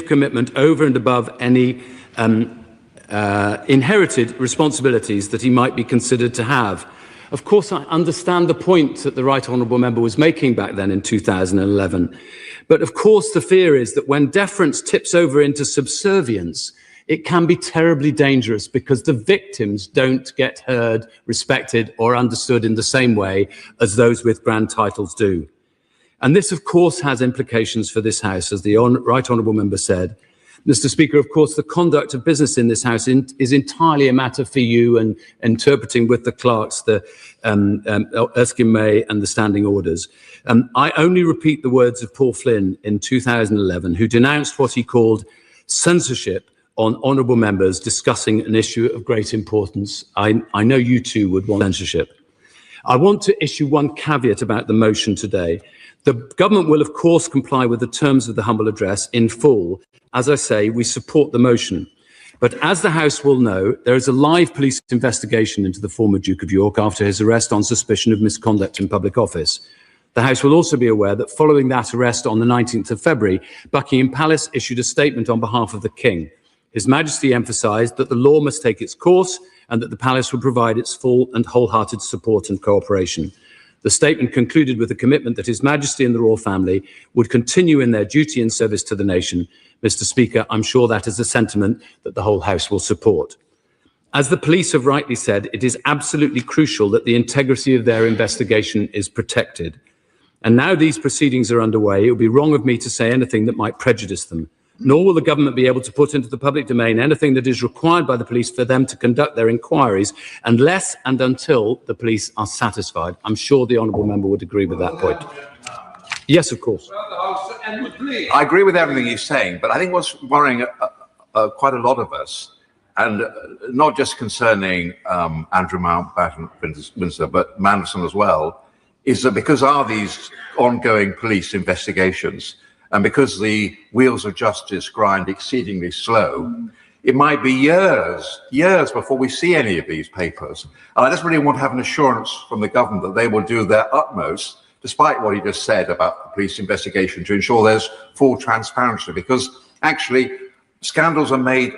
of commitment over and above any inherited responsibilities that he might be considered to have. Of course, I understand the point that the Right Honourable Member was making back then in 2011. But of course, the fear is that when deference tips over into subservience, it can be terribly dangerous because the victims don't get heard, respected or understood in the same way as those with grand titles do. And this, of course, has implications for this House, as the Right Honourable Member said. Mr. Speaker, of course, the conduct of business in this House is entirely a matter for you, and interpreting with the clerks the Erskine May and the standing orders. I only repeat the words of Paul Flynn in 2011, who denounced what he called censorship on honourable members discussing an issue of great importance. I know you too would want censorship. I want to issue one caveat about the motion today. The government will, of course, comply with the terms of the humble address in full. As I say, we support the motion. But as the House will know, there is a live police investigation into the former Duke of York after his arrest on suspicion of misconduct in public office. The House will also be aware that following that arrest on the 19th of February, Buckingham Palace issued a statement on behalf of the King. His Majesty emphasised that the law must take its course and that the Palace would provide its full and wholehearted support and cooperation. The statement concluded with a commitment that His Majesty and the royal family would continue in their duty and service to the nation. Mr. Speaker, I'm sure that is a sentiment that the whole House will support. As the police have rightly said, it is absolutely crucial that the integrity of their investigation is protected. And now these proceedings are underway, it would be wrong of me to say anything that might prejudice them. Nor will the government be able to put into the public domain anything that is required by the police for them to conduct their inquiries unless and until the police are satisfied. I'm sure the honourable member would agree with that point. Yes, of course. I agree with everything he's saying, but I think what's worrying quite a lot of us, and not just concerning Andrew Mountbatten, Westminster, but Manderson as well, is that because of these ongoing police investigations, and because the wheels of justice grind exceedingly slow, it might be years before we see any of these papers. And I just really want to have an assurance from the government that they will do their utmost, despite what he just said about the police investigation, to ensure there's full transparency, because actually scandals are made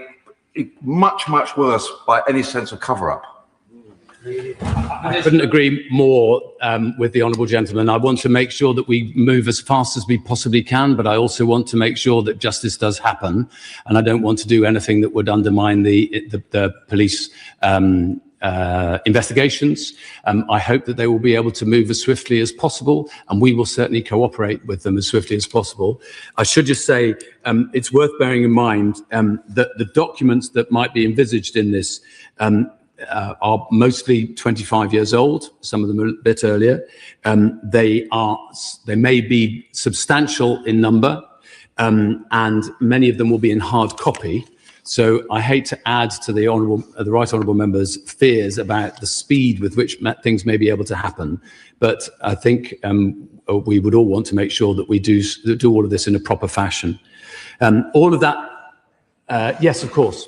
much, much worse by any sense of cover-up. I couldn't agree more with the honourable gentleman. I want to make sure that we move as fast as we possibly can, but I also want to make sure that justice does happen, and I don't want to do anything that would undermine the police investigations. I hope that they will be able to move as swiftly as possible, and we will certainly cooperate with them as swiftly as possible. I should just say it's worth bearing in mind that the documents that might be envisaged in this are mostly 25 years old, some of them a bit earlier. They may be substantial in number, and many of them will be in hard copy. So I hate to add to the Right Honourable Member's fears about the speed with which things may be able to happen. But I think we would all want to make sure that we do all of this in a proper fashion. All of that, yes, of course.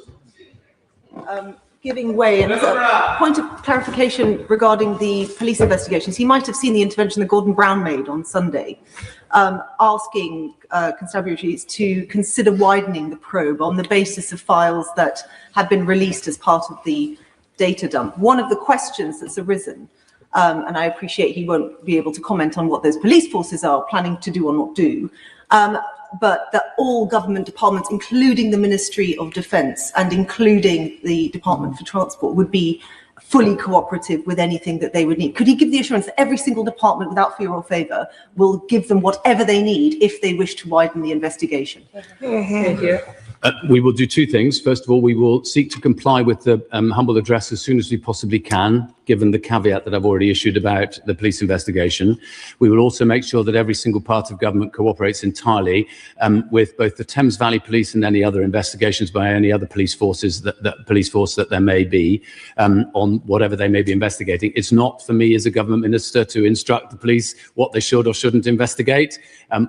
Giving way, and as a point of clarification regarding the police investigations, he might have seen the intervention that Gordon Brown made on Sunday, asking constabularies to consider widening the probe on the basis of files that have been released as part of the data dump. One of the questions that's arisen, and I appreciate he won't be able to comment on what those police forces are planning to do or not do, but that all government departments, including the Ministry of Defence and including the Department for Transport, would be fully cooperative with anything that they would need. Could he give the assurance that every single department, without fear or favour, will give them whatever they need if they wish to widen the investigation? Thank you. We will do two things. First of all, we will seek to comply with the humble address as soon as we possibly can, given the caveat that I've already issued about the police investigation. We will also make sure that every single part of government cooperates entirely with both the Thames Valley Police and any other investigations by any other police forces, police force that there may be on whatever they may be investigating. It's not for me as a government minister to instruct the police what they should or shouldn't investigate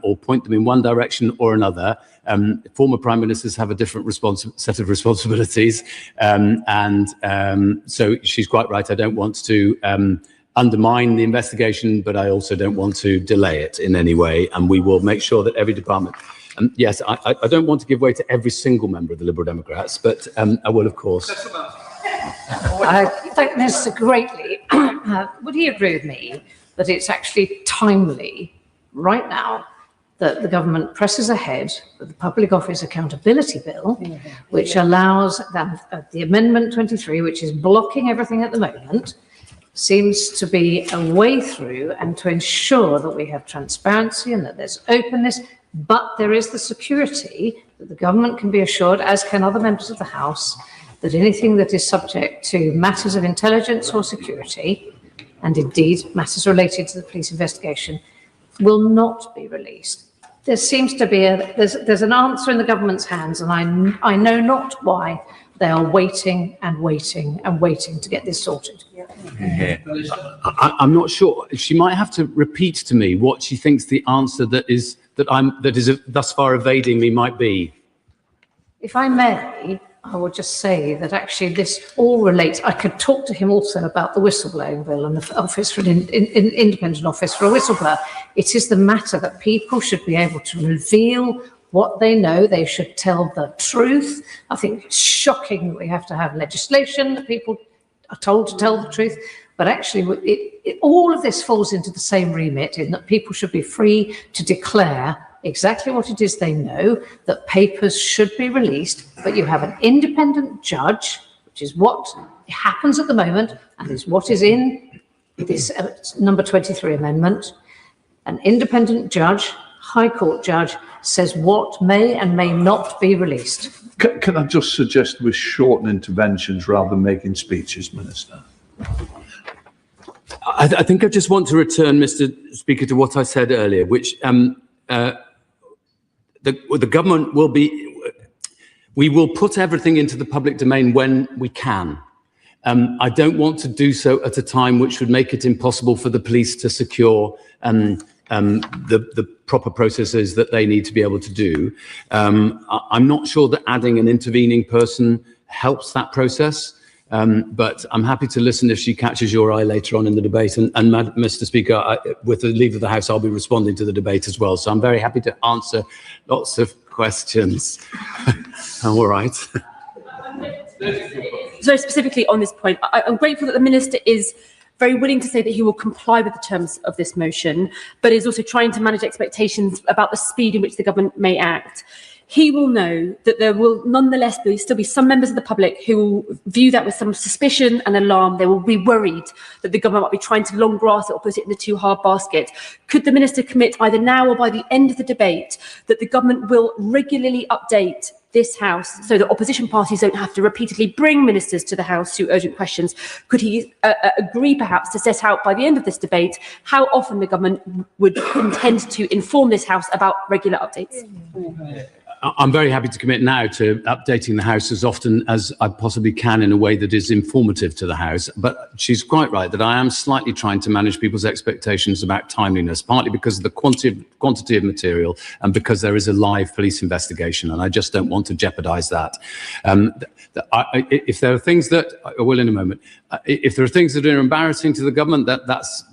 or point them in one direction or another. Former prime ministers have a different set of responsibilities, so she's quite right. I don't want to undermine the investigation, but I also don't want to delay it in any way. And we will make sure that every department Yes, I don't want to give way to every single member of the Liberal Democrats, but I will, of course. I thank Minister greatly. Would he agree with me that it's actually timely right now that the government presses ahead with the Public Office Accountability Bill, which allows the Amendment 23, which is blocking everything at the moment, seems to be a way through and to ensure that we have transparency and that there's openness, but there is the security that the government can be assured, as can other members of the House, that anything that is subject to matters of intelligence or security, and indeed matters related to the police investigation, will not be released. There seems to be there's an answer in the government's hands, and I know not why they are waiting and waiting and waiting to get this sorted. I'm not sure. She might have to repeat to me what she thinks the answer that is thus far evading me might be. If I may, I will just say that actually this all relates. I could talk to him also about the whistleblowing bill and the office for an independent office for a whistleblower. It is the matter that people should be able to reveal what they know. They should tell the truth. I think it's shocking that we have to have legislation that people are told to tell the truth. But actually, all of this falls into the same remit, in that people should be free to declare exactly what it is they know, that papers should be released, but you have an independent judge, which is what happens at the moment, and is what is in this number 23 amendment. An independent judge, High Court judge, says what may and may not be released. Can I just suggest we shorten interventions rather than making speeches, Minister? I think I just want to return, Mr. Speaker, to what I said earlier, which the government we will put everything into the public domain when we can. I don't want to do so at a time which would make it impossible for the police to secure the proper processes that they need to be able to do. I'm not sure that adding an intervening person helps that process, but I'm happy to listen if she catches your eye later on in the debate. And Mr. Speaker, with the leave of the House, I'll be responding to the debate as well. So I'm very happy to answer lots of questions. All right. So specifically on this point, I'm grateful that the Minister is very willing to say that he will comply with the terms of this motion, but is also trying to manage expectations about the speed in which the government may act. He will know that there will nonetheless still be some members of the public who will view that with some suspicion and alarm. They will be worried that the government might be trying to long grass it or put it in the too hard basket. Could the Minister commit either now or by the end of the debate that the government will regularly update this House so that opposition parties don't have to repeatedly bring ministers to the House to urgent questions? Could he agree perhaps to set out by the end of this debate how often the government would intend to inform this House about regular updates? I'm very happy to commit now to updating the House as often as I possibly can in a way that is informative to the House. But she's quite right that I am slightly trying to manage people's expectations about timeliness, partly because of the quantity of material and because there is a live police investigation, and I just don't want to jeopardize that. If there are things that, I will in a moment, if there are things that are embarrassing to the government, that's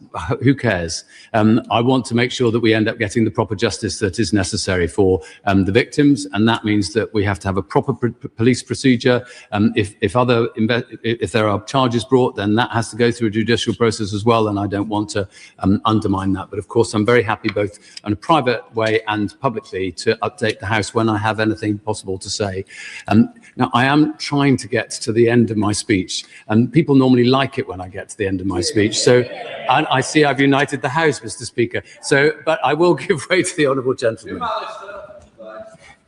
who cares? I want to make sure that we end up getting the proper justice that is necessary for the victims, and that means that we have to have a proper police procedure. If there are charges brought, then that has to go through a judicial process as well, and I don't want to undermine that. But of course, I'm very happy both in a private way and publicly to update the House when I have anything possible to say. Now, I am trying to get to the end of my speech, and people normally like it when I get to the end of my speech. So, and I see I've united the House, Mr. Speaker. So, but I will give way to the honourable gentleman.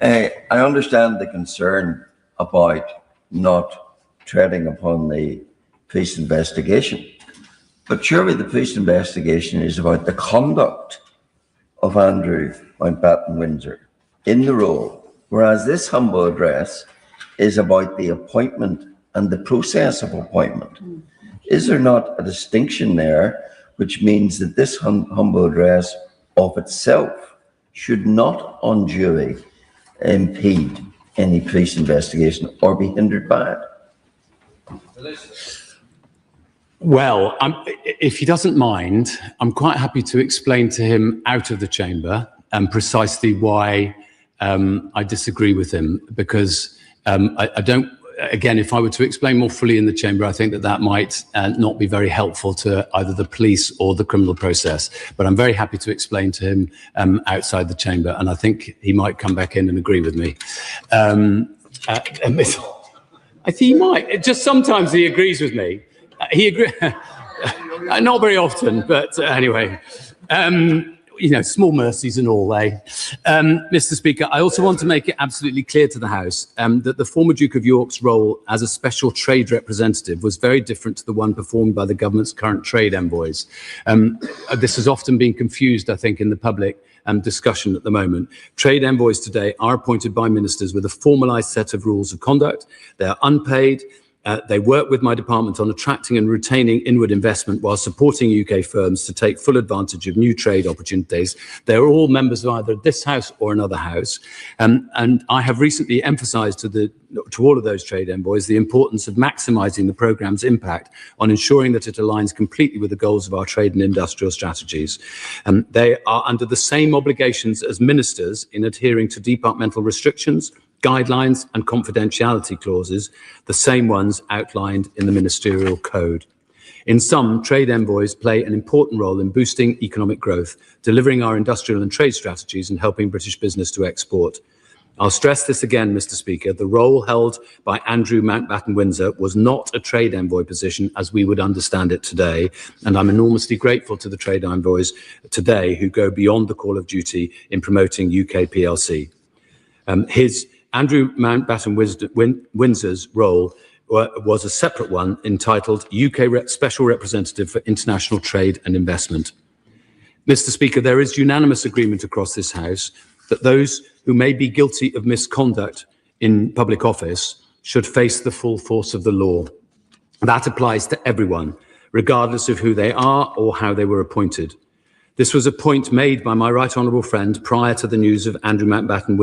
I understand the concern about not treading upon the police investigation, but surely the police investigation is about the conduct of Andrew Mountbatten-Windsor in the role, whereas this humble address is about the appointment and the process of appointment. Is there not a distinction there, which means that this humble address of itself should not unduly impede any police investigation or be hindered by it? Well, if he doesn't mind, I'm quite happy to explain to him out of the chamber precisely why I disagree with him because I don't. Again, if I were to explain more fully in the chamber, I think that might not be very helpful to either the police or the criminal process. But I'm very happy to explain to him outside the chamber, and I think he might come back in and agree with me. I think he might. Just sometimes he agrees with me. He agrees, not very often, but anyway. Small mercies and all, eh? Mr. Speaker, I also want to make it absolutely clear to the House that the former Duke of York's role as a special trade representative was very different to the one performed by the government's current trade envoys. This has often been confused, I think, in the public discussion at the moment. Trade envoys today are appointed by ministers with a formalised set of rules of conduct. They are unpaid. They work with my department on attracting and retaining inward investment while supporting UK firms to take full advantage of new trade opportunities. They are all members of either this House or another House. And I have recently emphasised to all of those trade envoys the importance of maximising the programme's impact on ensuring that it aligns completely with the goals of our trade and industrial strategies. They are under the same obligations as ministers in adhering to departmental restrictions, guidelines and confidentiality clauses, the same ones outlined in the ministerial code. In sum, trade envoys play an important role in boosting economic growth, delivering our industrial and trade strategies and helping British business to export. I'll stress this again, Mr. Speaker, the role held by Andrew Mountbatten Windsor was not a trade envoy position as we would understand it today, and I'm enormously grateful to the trade envoys today who go beyond the call of duty in promoting UK PLC. Andrew Mountbatten Windsor's role was a separate one entitled UK Special Representative for International Trade and Investment. Mr. Speaker, there is unanimous agreement across this House that those who may be guilty of misconduct in public office should face the full force of the law. That applies to everyone, regardless of who they are or how they were appointed. This was a point made by my right honourable friend prior to the news of Andrew Mountbatten.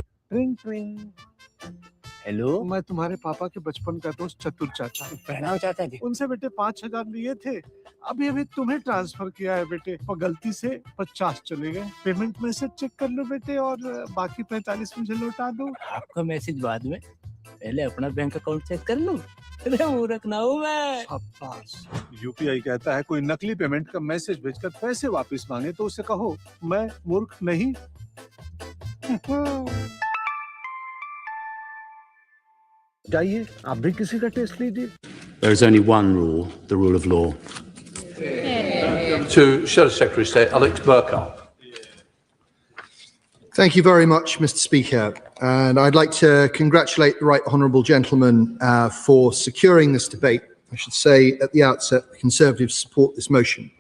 Hello, मैं तुम्हारे पापा के बचपन का दोस्त चतुर चाचा। प्रणाम चाचा जी। उनसे बेटे 5,000 लिए थे, अभी तुम्हें ट्रांसफर किया है बेटे, और गलती से 50 चले गए। पेमेंट मैसेज चेक कर लो बेटे और बाकी 45 मुझे लौटा दो। आपका मैसेज बाद में, पहले अपना बैंक अकाउंट चेक कर लो। अरे मूर्ख ना हूँ मैं। शाबाश। यूपीआई कहता है कोई नकली पेमेंट का मैसेज भेजकर पैसे वापस मांगे तो उसे कहो मैं मूर्ख नहीं। जाइए, आप भी किसी का टेस्ट लीजिए। There is only one rule, the rule of law. To Shadow Secretary of State, Alex Burkhardt. Thank you very much, Mr. Speaker. And I'd like to congratulate the right honourable gentleman for securing this debate. I should say at the outset, the Conservatives support this motion.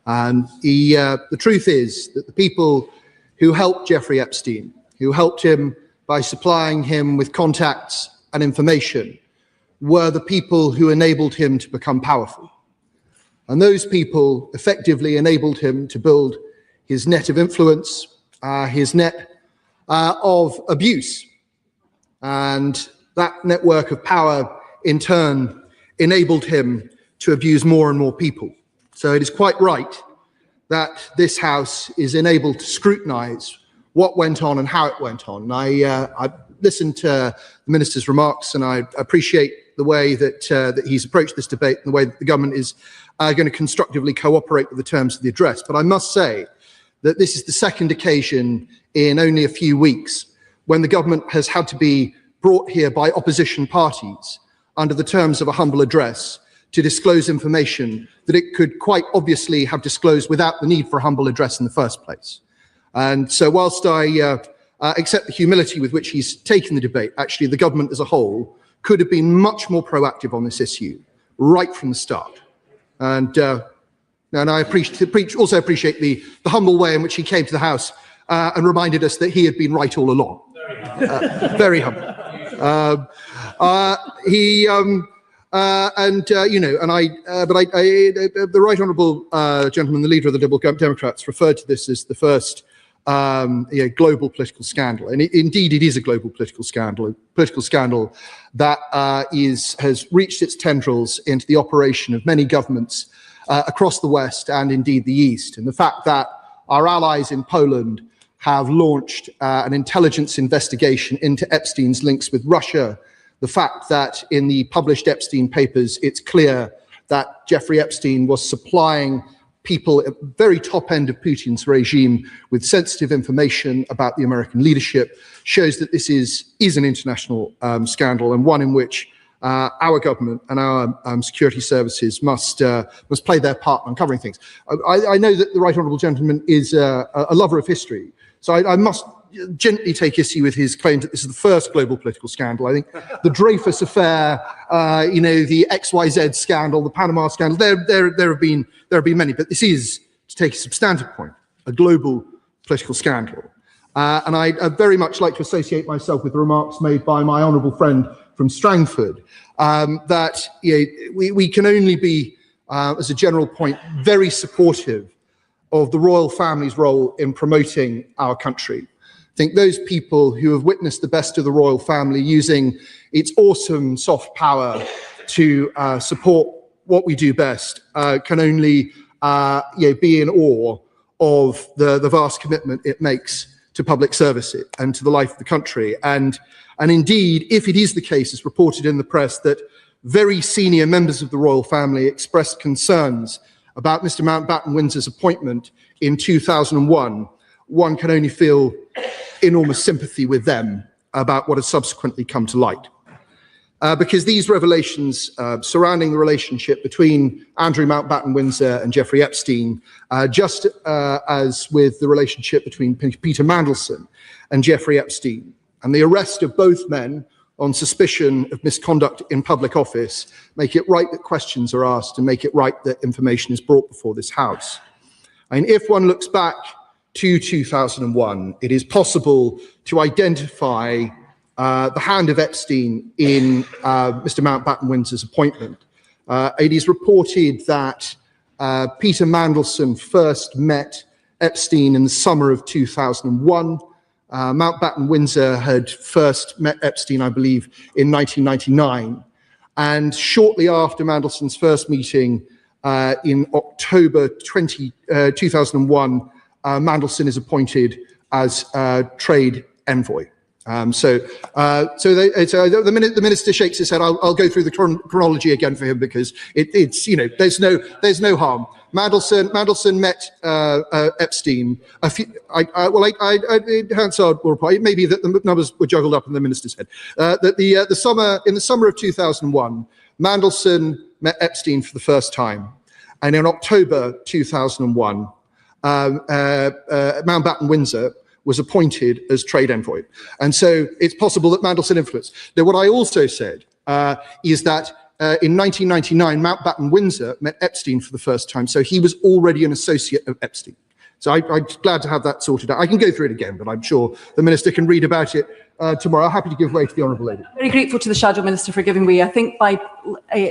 And the truth is that the people who helped Jeffrey Epstein, who helped him by supplying him with contacts and information, were the people who enabled him to become powerful. And those people effectively enabled him to build his net of influence, his net of abuse. And that network of power, in turn, enabled him to abuse more and more people. So it is quite right that this House is enabled to scrutinise what went on and how it went on. I listened to the Minister's remarks, and I appreciate the way that he's approached this debate and the way that the government is going to constructively cooperate with the terms of the address. But I must say that this is the second occasion in only a few weeks when the government has had to be brought here by opposition parties under the terms of a humble address to disclose information that it could quite obviously have disclosed without the need for a humble address in the first place. And so whilst I accept the humility with which he's taken the debate, actually the government as a whole could have been much more proactive on this issue right from the start. And I also appreciate the humble way in which he came to the House and reminded us that he had been right all along. Very humble. The right honourable gentleman, the leader of the Liberal Democrats, referred to this as the first global political scandal, and indeed it is a global political scandal that has reached its tendrils into the operation of many governments across the West and indeed the East. And the fact that our allies in Poland have launched an intelligence investigation into Epstein's links with Russia. The fact that in the published Epstein papers, it's clear that Jeffrey Epstein was supplying people at the very top end of Putin's regime with sensitive information about the American leadership shows that this is an international scandal, and one in which our government and our security services must play their part in uncovering things. I know that the Right Honourable Gentleman is a lover of history, so I must gently take issue with his claim that this is the first global political scandal. I think the Dreyfus affair, the XYZ scandal, the Panama scandal, there have been many, but this is, to take a substantive point, a global political scandal. And I very much like to associate myself with the remarks made by my honourable friend from Strangford, that we can only be, as a general point, very supportive of the royal family's role in promoting our country. I think those people who have witnessed the best of the royal family using its awesome soft power to support what we do best can only be in awe of the vast commitment it makes to public service and to the life of the country. And indeed, if it is the case, as reported in the press, that very senior members of the royal family expressed concerns about Mr. Mountbatten Windsor's appointment in 2001, one can only feel enormous sympathy with them about what has subsequently come to light. Because these revelations surrounding the relationship between Andrew Mountbatten Windsor and Jeffrey Epstein, just as with the relationship between Peter Mandelson and Jeffrey Epstein, and the arrest of both men on suspicion of misconduct in public office, make it right that questions are asked and make it right that information is brought before this House. And if one looks back to 2001, it is possible to identify the hand of Epstein in Mr. Mountbatten Windsor's appointment. It is reported that Peter Mandelson first met Epstein in the summer of 2001. Mountbatten Windsor had first met Epstein, I believe, in 1999. And shortly after Mandelson's first meeting in October 2001, Mandelson is appointed as trade envoy. The minister shakes his head. I'll go through the chronology again for him because it's there's no harm. Mandelson met Epstein. Hansard will reply. It may be that the numbers were juggled up in the minister's head. That in the summer of 2001, Mandelson met Epstein for the first time, and in October 2001, Mountbatten Windsor was appointed as trade envoy. And so it's possible that Mandelson influenced. Now, what I also said is that in 1999, Mountbatten Windsor met Epstein for the first time, so he was already an associate of Epstein. So I'm glad to have that sorted out. I can go through it again, but I'm sure the minister can read about it tomorrow. I'm happy to give way to the honourable lady. Very grateful to the Shadow Minister for giving way. I think by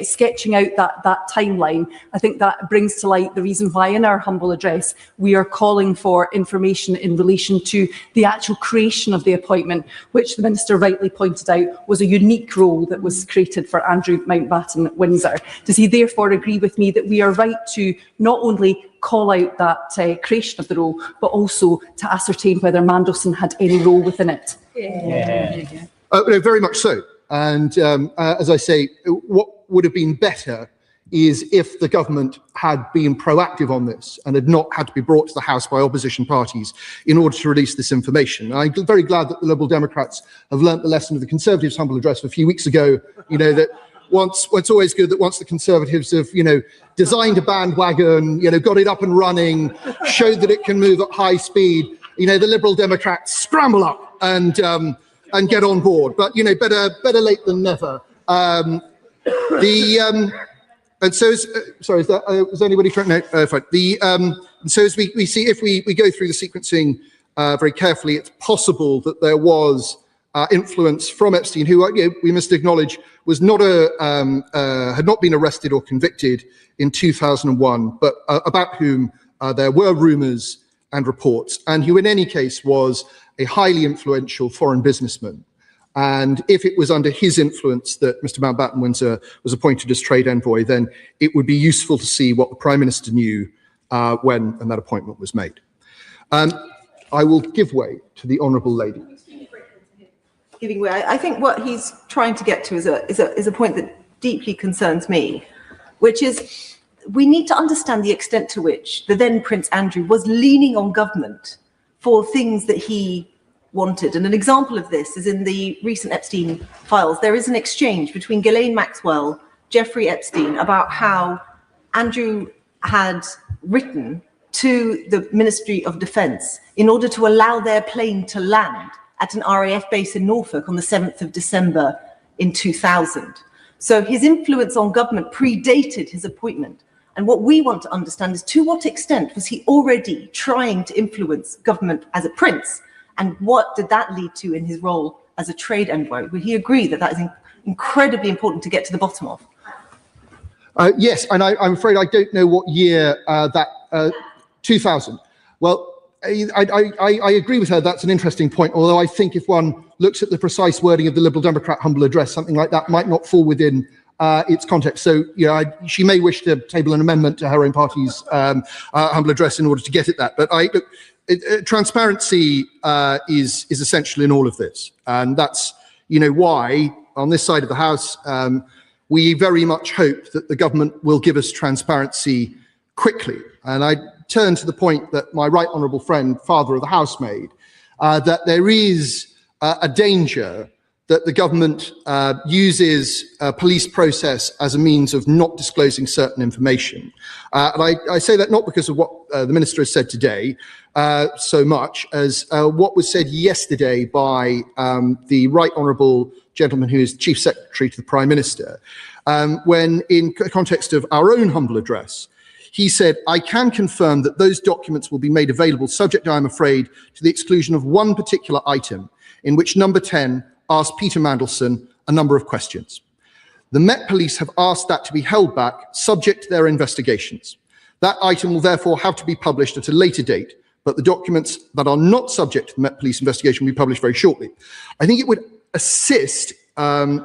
sketching out that timeline, I think that brings to light the reason why in our humble address we are calling for information in relation to the actual creation of the appointment, which the Minister rightly pointed out was a unique role that was created for Andrew Mountbatten Windsor. Does he therefore agree with me that we are right to not only call out that creation of the role, but also to ascertain whether Mandelson had any role within it? No, very much so. And as I say, what would have been better is if the government had been proactive on this and had not had to be brought to the House by opposition parties in order to release this information. I'm very glad that the Liberal Democrats have learnt the lesson of the Conservatives' humble address a few weeks ago, that it's always good that once the Conservatives have, designed a bandwagon, got it up and running, showed that it can move at high speed, the Liberal Democrats scramble up and get on board. But, better late than never. And so, sorry, is anybody trying? No, fine. So as we see, if we go through the sequencing very carefully, it's possible that there was influence from Epstein, who we must acknowledge was not had not been arrested or convicted in 2001, but about whom there were rumours and reports, and who in any case was a highly influential foreign businessman. And if it was under his influence that Mr. Mountbatten Windsor was appointed as trade envoy, then it would be useful to see what the Prime Minister knew when that appointment was made. I will give way to the honourable lady. Giving way. I think what he's trying to get to is a point that deeply concerns me, which is we need to understand the extent to which the then Prince Andrew was leaning on government for things that he wanted. And an example of this is in the recent Epstein files. There is an exchange between Ghislaine Maxwell, Jeffrey Epstein, about how Andrew had written to the Ministry of Defence in order to allow their plane to land at an RAF base in Norfolk on the 7th of December in 2000. So his influence on government predated his appointment. And what we want to understand is to what extent was he already trying to influence government as a prince? And what did that lead to in his role as a trade envoy? Would he agree that that is incredibly important to get to the bottom of? Yes, and I'm afraid I don't know what year 2000. Well, I agree with her. That's an interesting point. Although I think if one looks at the precise wording of the Liberal Democrat humble address, something like that might not fall within its context. So, she may wish to table an amendment to her own party's humble address in order to get at that. But transparency is essential in all of this, and that's why on this side of the House we very much hope that the government will give us transparency quickly. And I turn to the point that my right honourable friend, Father of the House, made, that there is a danger that the government uses a police process as a means of not disclosing certain information. And I say that not because of what the Minister has said today, so much as what was said yesterday by the right honourable gentleman who is Chief Secretary to the Prime Minister, when in context of our own humble address, he said, "I can confirm that those documents will be made available subject, I am afraid, to the exclusion of one particular item in which number 10 asked Peter Mandelson a number of questions. The Met Police have asked that to be held back subject to their investigations. That item will therefore have to be published at a later date, but the documents that are not subject to the Met Police investigation will be published very shortly." I think it would assist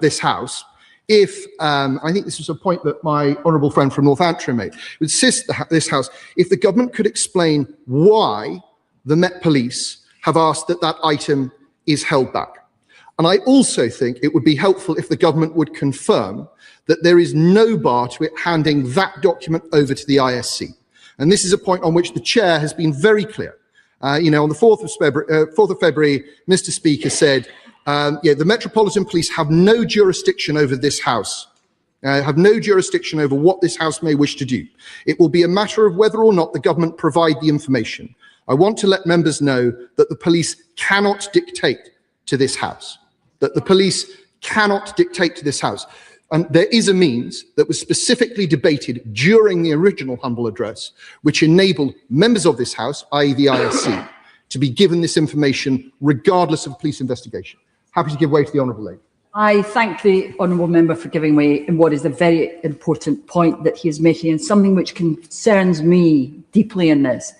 this House if, I think this was a point that my honourable friend from North Antrim made, it would assist this House if the government could explain why the Met Police have asked that that item is held back. And I also think it would be helpful if the government would confirm that there is no bar to it handing that document over to the ISC. And this is a point on which the chair has been very clear. On the 4th of February, Mr. Speaker said, the Metropolitan Police have no jurisdiction over this House, have no jurisdiction over what this House may wish to do. It will be a matter of whether or not the government provide the information. I want to let members know that the police cannot dictate to this House, And there is a means that was specifically debated during the original humble address, which enabled members of this House, i.e. the ISC, to be given this information regardless of police investigation. Happy to give way to the honourable lady. I thank the honourable member for giving way in what is a very important point that he is making, and something which concerns me deeply in this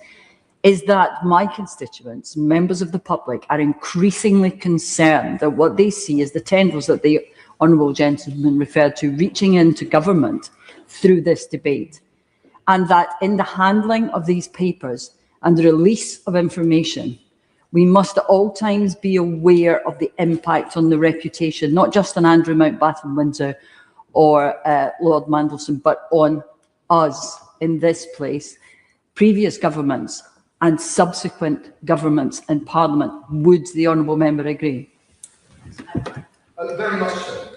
is that my constituents, members of the public, are increasingly concerned that what they see is the tendrils that the honourable gentleman referred to reaching into government through this debate, and that in the handling of these papers and the release of information, we must at all times be aware of the impact on the reputation, not just on Andrew Mountbatten Windsor or Lord Mandelson, but on us in this place, previous governments and subsequent governments and Parliament. Would the honourable member agree? Very much so.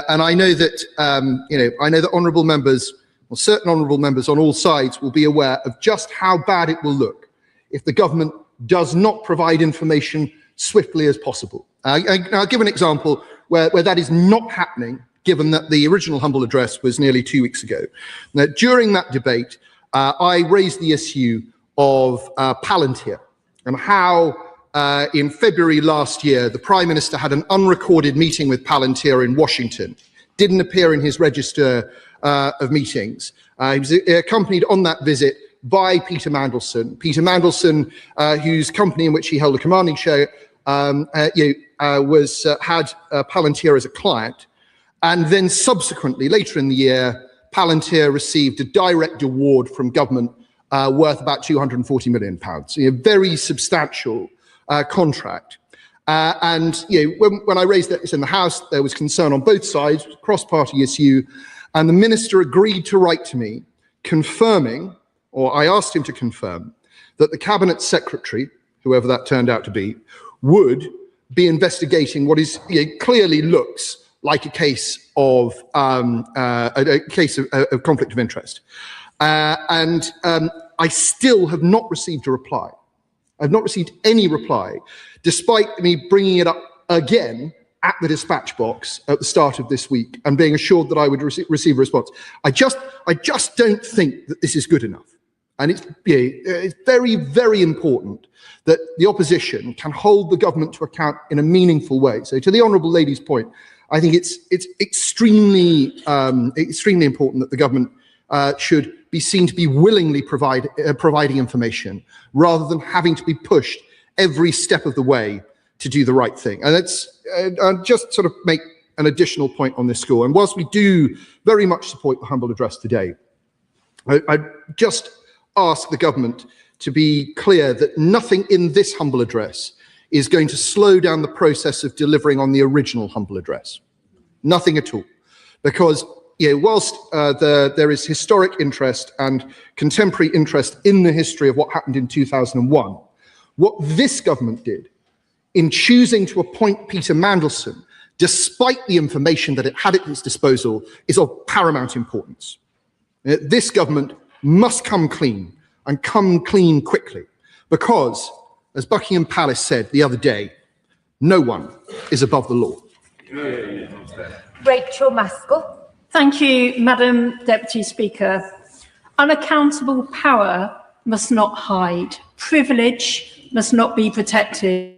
And I know that I know that honourable members, or certain honourable members on all sides, will be aware of just how bad it will look if the government does not provide information swiftly as possible. I'll give an example where that is not happening, given that the original humble address was nearly 2 weeks ago. Now, during that debate, I raised the issue of Palantir and how in February last year, the Prime Minister had an unrecorded meeting with Palantir in Washington, didn't appear in his register of meetings. He was accompanied on that visit by Peter Mandelson. Peter Mandelson, whose company in which he held a commanding share, had Palantir as a client. And then subsequently, later in the year, Palantir received a direct award from government worth about £240 million. Very substantial contract. When I raised this in the House, there was concern on both sides, cross-party issue, and the minister agreed to write to me confirming, or I asked him to confirm, that the cabinet secretary, whoever that turned out to be, would be investigating what is clearly looks like a case of conflict of interest. I still have not received a reply. I've not received any reply, despite me bringing it up again at the dispatch box at the start of this week and being assured that I would receive a response. I just don't think that this is good enough. And it's very, very important that the opposition can hold the government to account in a meaningful way. So to the honourable lady's point, I think it's extremely important that the government should be seen to be willingly providing information rather than having to be pushed every step of the way to do the right thing. And I'll just sort of make an additional point on this score. And whilst we do very much support the humble address today, I just ask the government to be clear that nothing in this humble address is going to slow down the process of delivering on the original humble address. Nothing at all. Because whilst there is historic interest and contemporary interest in the history of what happened in 2001, what this government did in choosing to appoint Peter Mandelson, despite the information that it had at its disposal, is of paramount importance. This government must come clean, and come clean quickly, because, as Buckingham Palace said the other day, no one is above the law. Rachel Maskell. Thank you, Madam Deputy Speaker. Unaccountable power must not hide. Privilege must not be protected.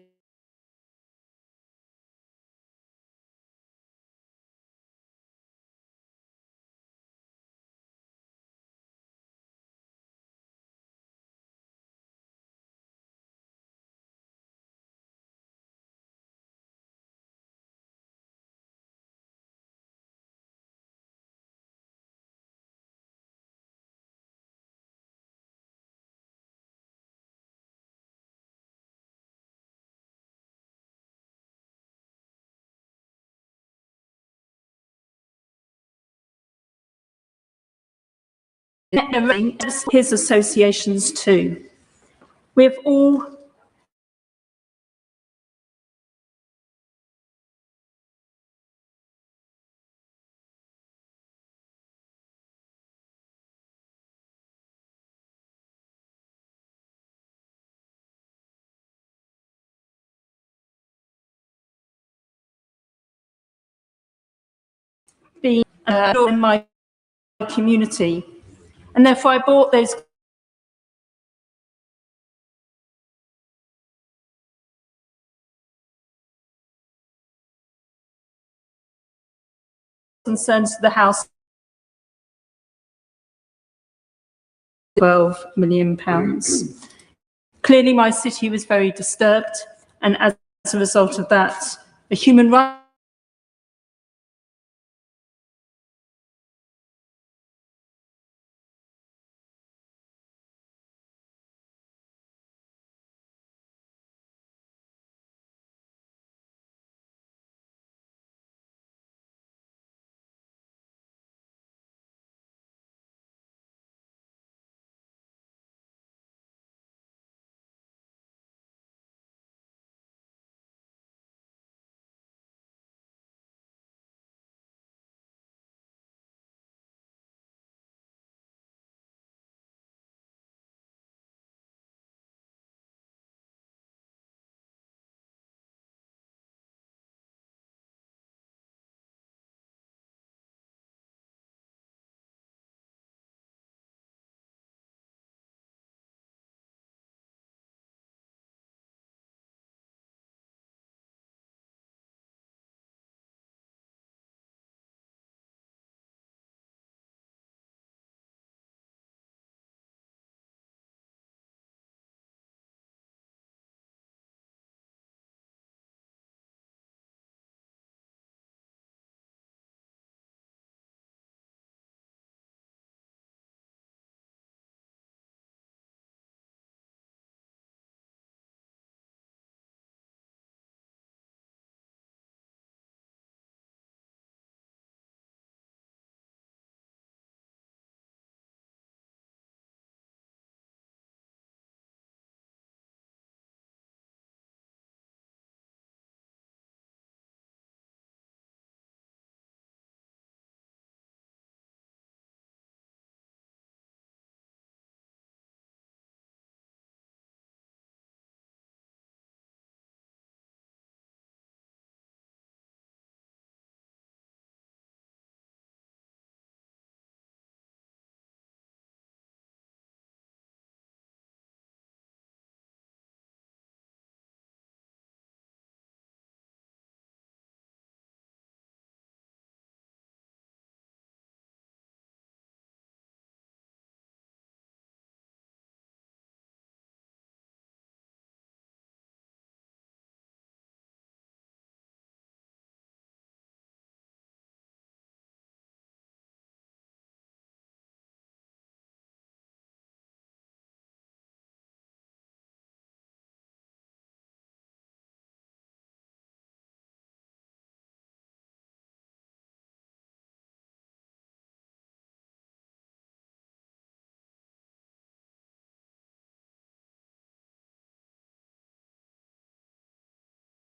His associations too. We've all been in my community, and therefore I brought those concerns to the House. £12 million. Clearly my city was very disturbed, and as a result of that, a human rights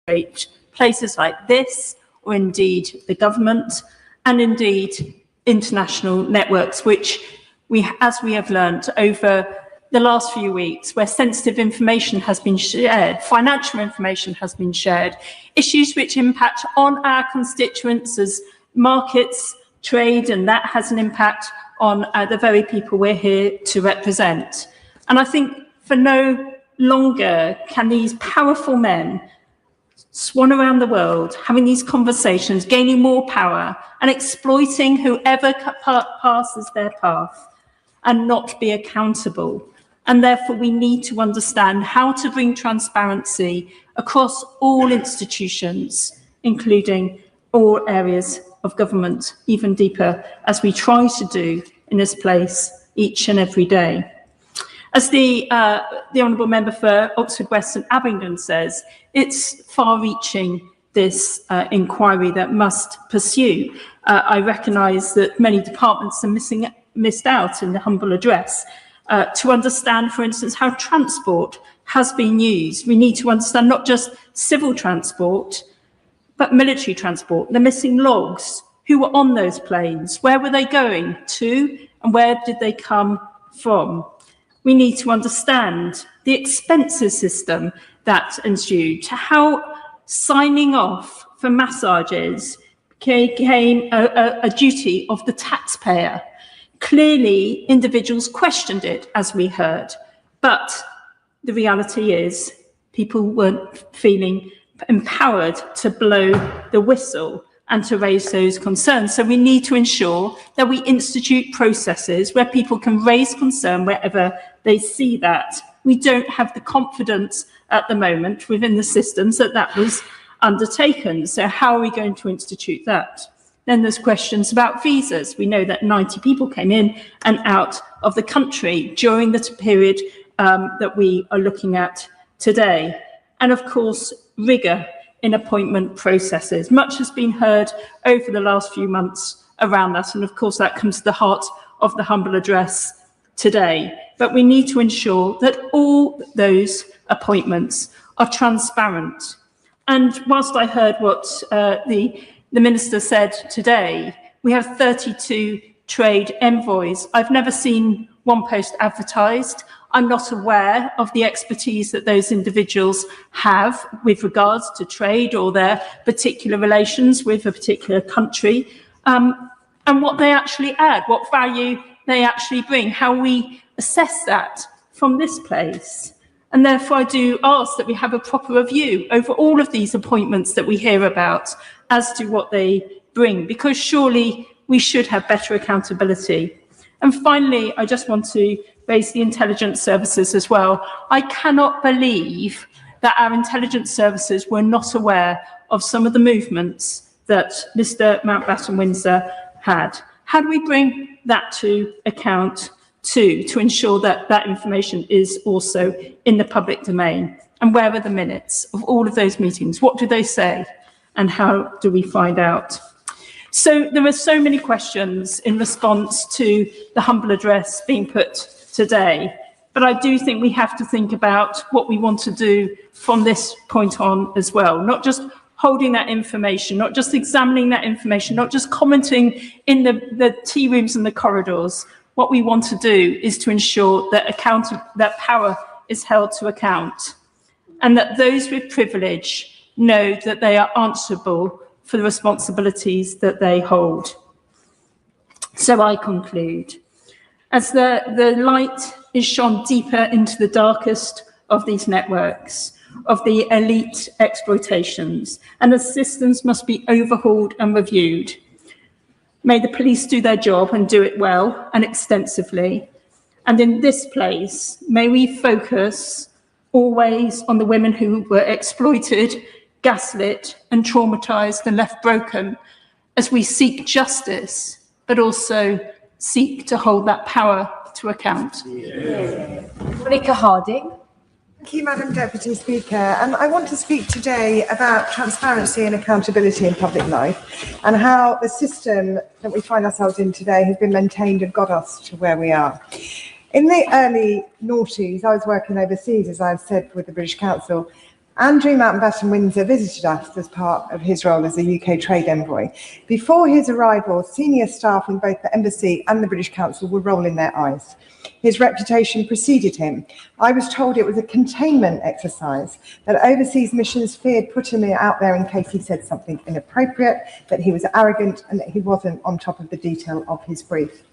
places like this, or indeed the government, and indeed international networks, which as we have learnt over the last few weeks, where sensitive information has been shared, financial information has been shared, issues which impact on our constituents as markets, trade, and that has an impact on the very people we're here to represent. And I think for no longer can these powerful men swan around the world, having these conversations, gaining more power and exploiting whoever passes their path and not be accountable. And therefore we need to understand how to bring transparency across all institutions, including all areas of government, even deeper, as we try to do in this place each and every day. As the Honourable Member for Oxford West and Abingdon says, it's far-reaching, this inquiry that must pursue. I recognise that many departments are missed out in the humble address. To understand, for instance, how transport has been used. We need to understand not just civil transport, but military transport, the missing logs, who were on those planes, where were they going to, and where did they come from? We need to understand the expenses system that ensued, how signing off for massages became a duty of the taxpayer. Clearly, individuals questioned it, as we heard, but the reality is people weren't feeling empowered to blow the whistle and to raise those concerns. So we need to ensure that we institute processes where people can raise concern wherever they see that. We don't have the confidence at the moment within the systems that was undertaken. So how are we going to institute that? Then there's questions about visas. We know that 90 people came in and out of the country during the period that we are looking at today. And of course, rigour in appointment processes. Much has been heard over the last few months around that. And of course, that comes to the heart of the humble address today. But we need to ensure that all those appointments are transparent. And whilst I heard what the Minister said today, we have 32 trade envoys. I've never seen one post advertised. I'm not aware of the expertise that those individuals have with regards to trade or their particular relations with a particular country, and what they actually add, what value they actually bring, how we assess that from this place. And therefore I do ask that we have a proper review over all of these appointments that we hear about as to what they bring, because surely we should have better accountability. And finally, I just want to raise the intelligence services as well. I cannot believe that our intelligence services were not aware of some of the movements that Mr. Mountbatten Windsor had. How do we bring that to account too, to ensure that that information is also in the public domain? And where are the minutes of all of those meetings? What do they say? And how do we find out? So there are so many questions in response to the humble address being put today, but I do think we have to think about what we want to do from this point on as well, not just holding that information, not just examining that information, not just commenting in the tea rooms and the corridors. What we want to do is to ensure that that power is held to account, and that those with privilege know that they are answerable for the responsibilities that they hold. So I conclude. As the light is shone deeper into the darkest of these networks, of the elite exploitations, and the systems must be overhauled and reviewed. May the police do their job and do it well and extensively. And in this place, may we focus always on the women who were exploited, gaslit and traumatised and left broken, as we seek justice, but also seek to hold that power to account. Monica Harding. Thank you, Madam Deputy Speaker. I want to speak today about transparency and accountability in public life, and how the system that we find ourselves in today has been maintained and got us to where we are. In the early noughties, I was working overseas, as I've said, with the British Council, Andrew Mountbatten Windsor visited us as part of his role as a UK trade envoy. Before his arrival, senior staff in both the embassy and the British Council were rolling their eyes. His reputation preceded him. I was told it was a containment exercise, that overseas missions feared putting him out there in case he said something inappropriate, that he was arrogant, and that he wasn't on top of the detail of his brief.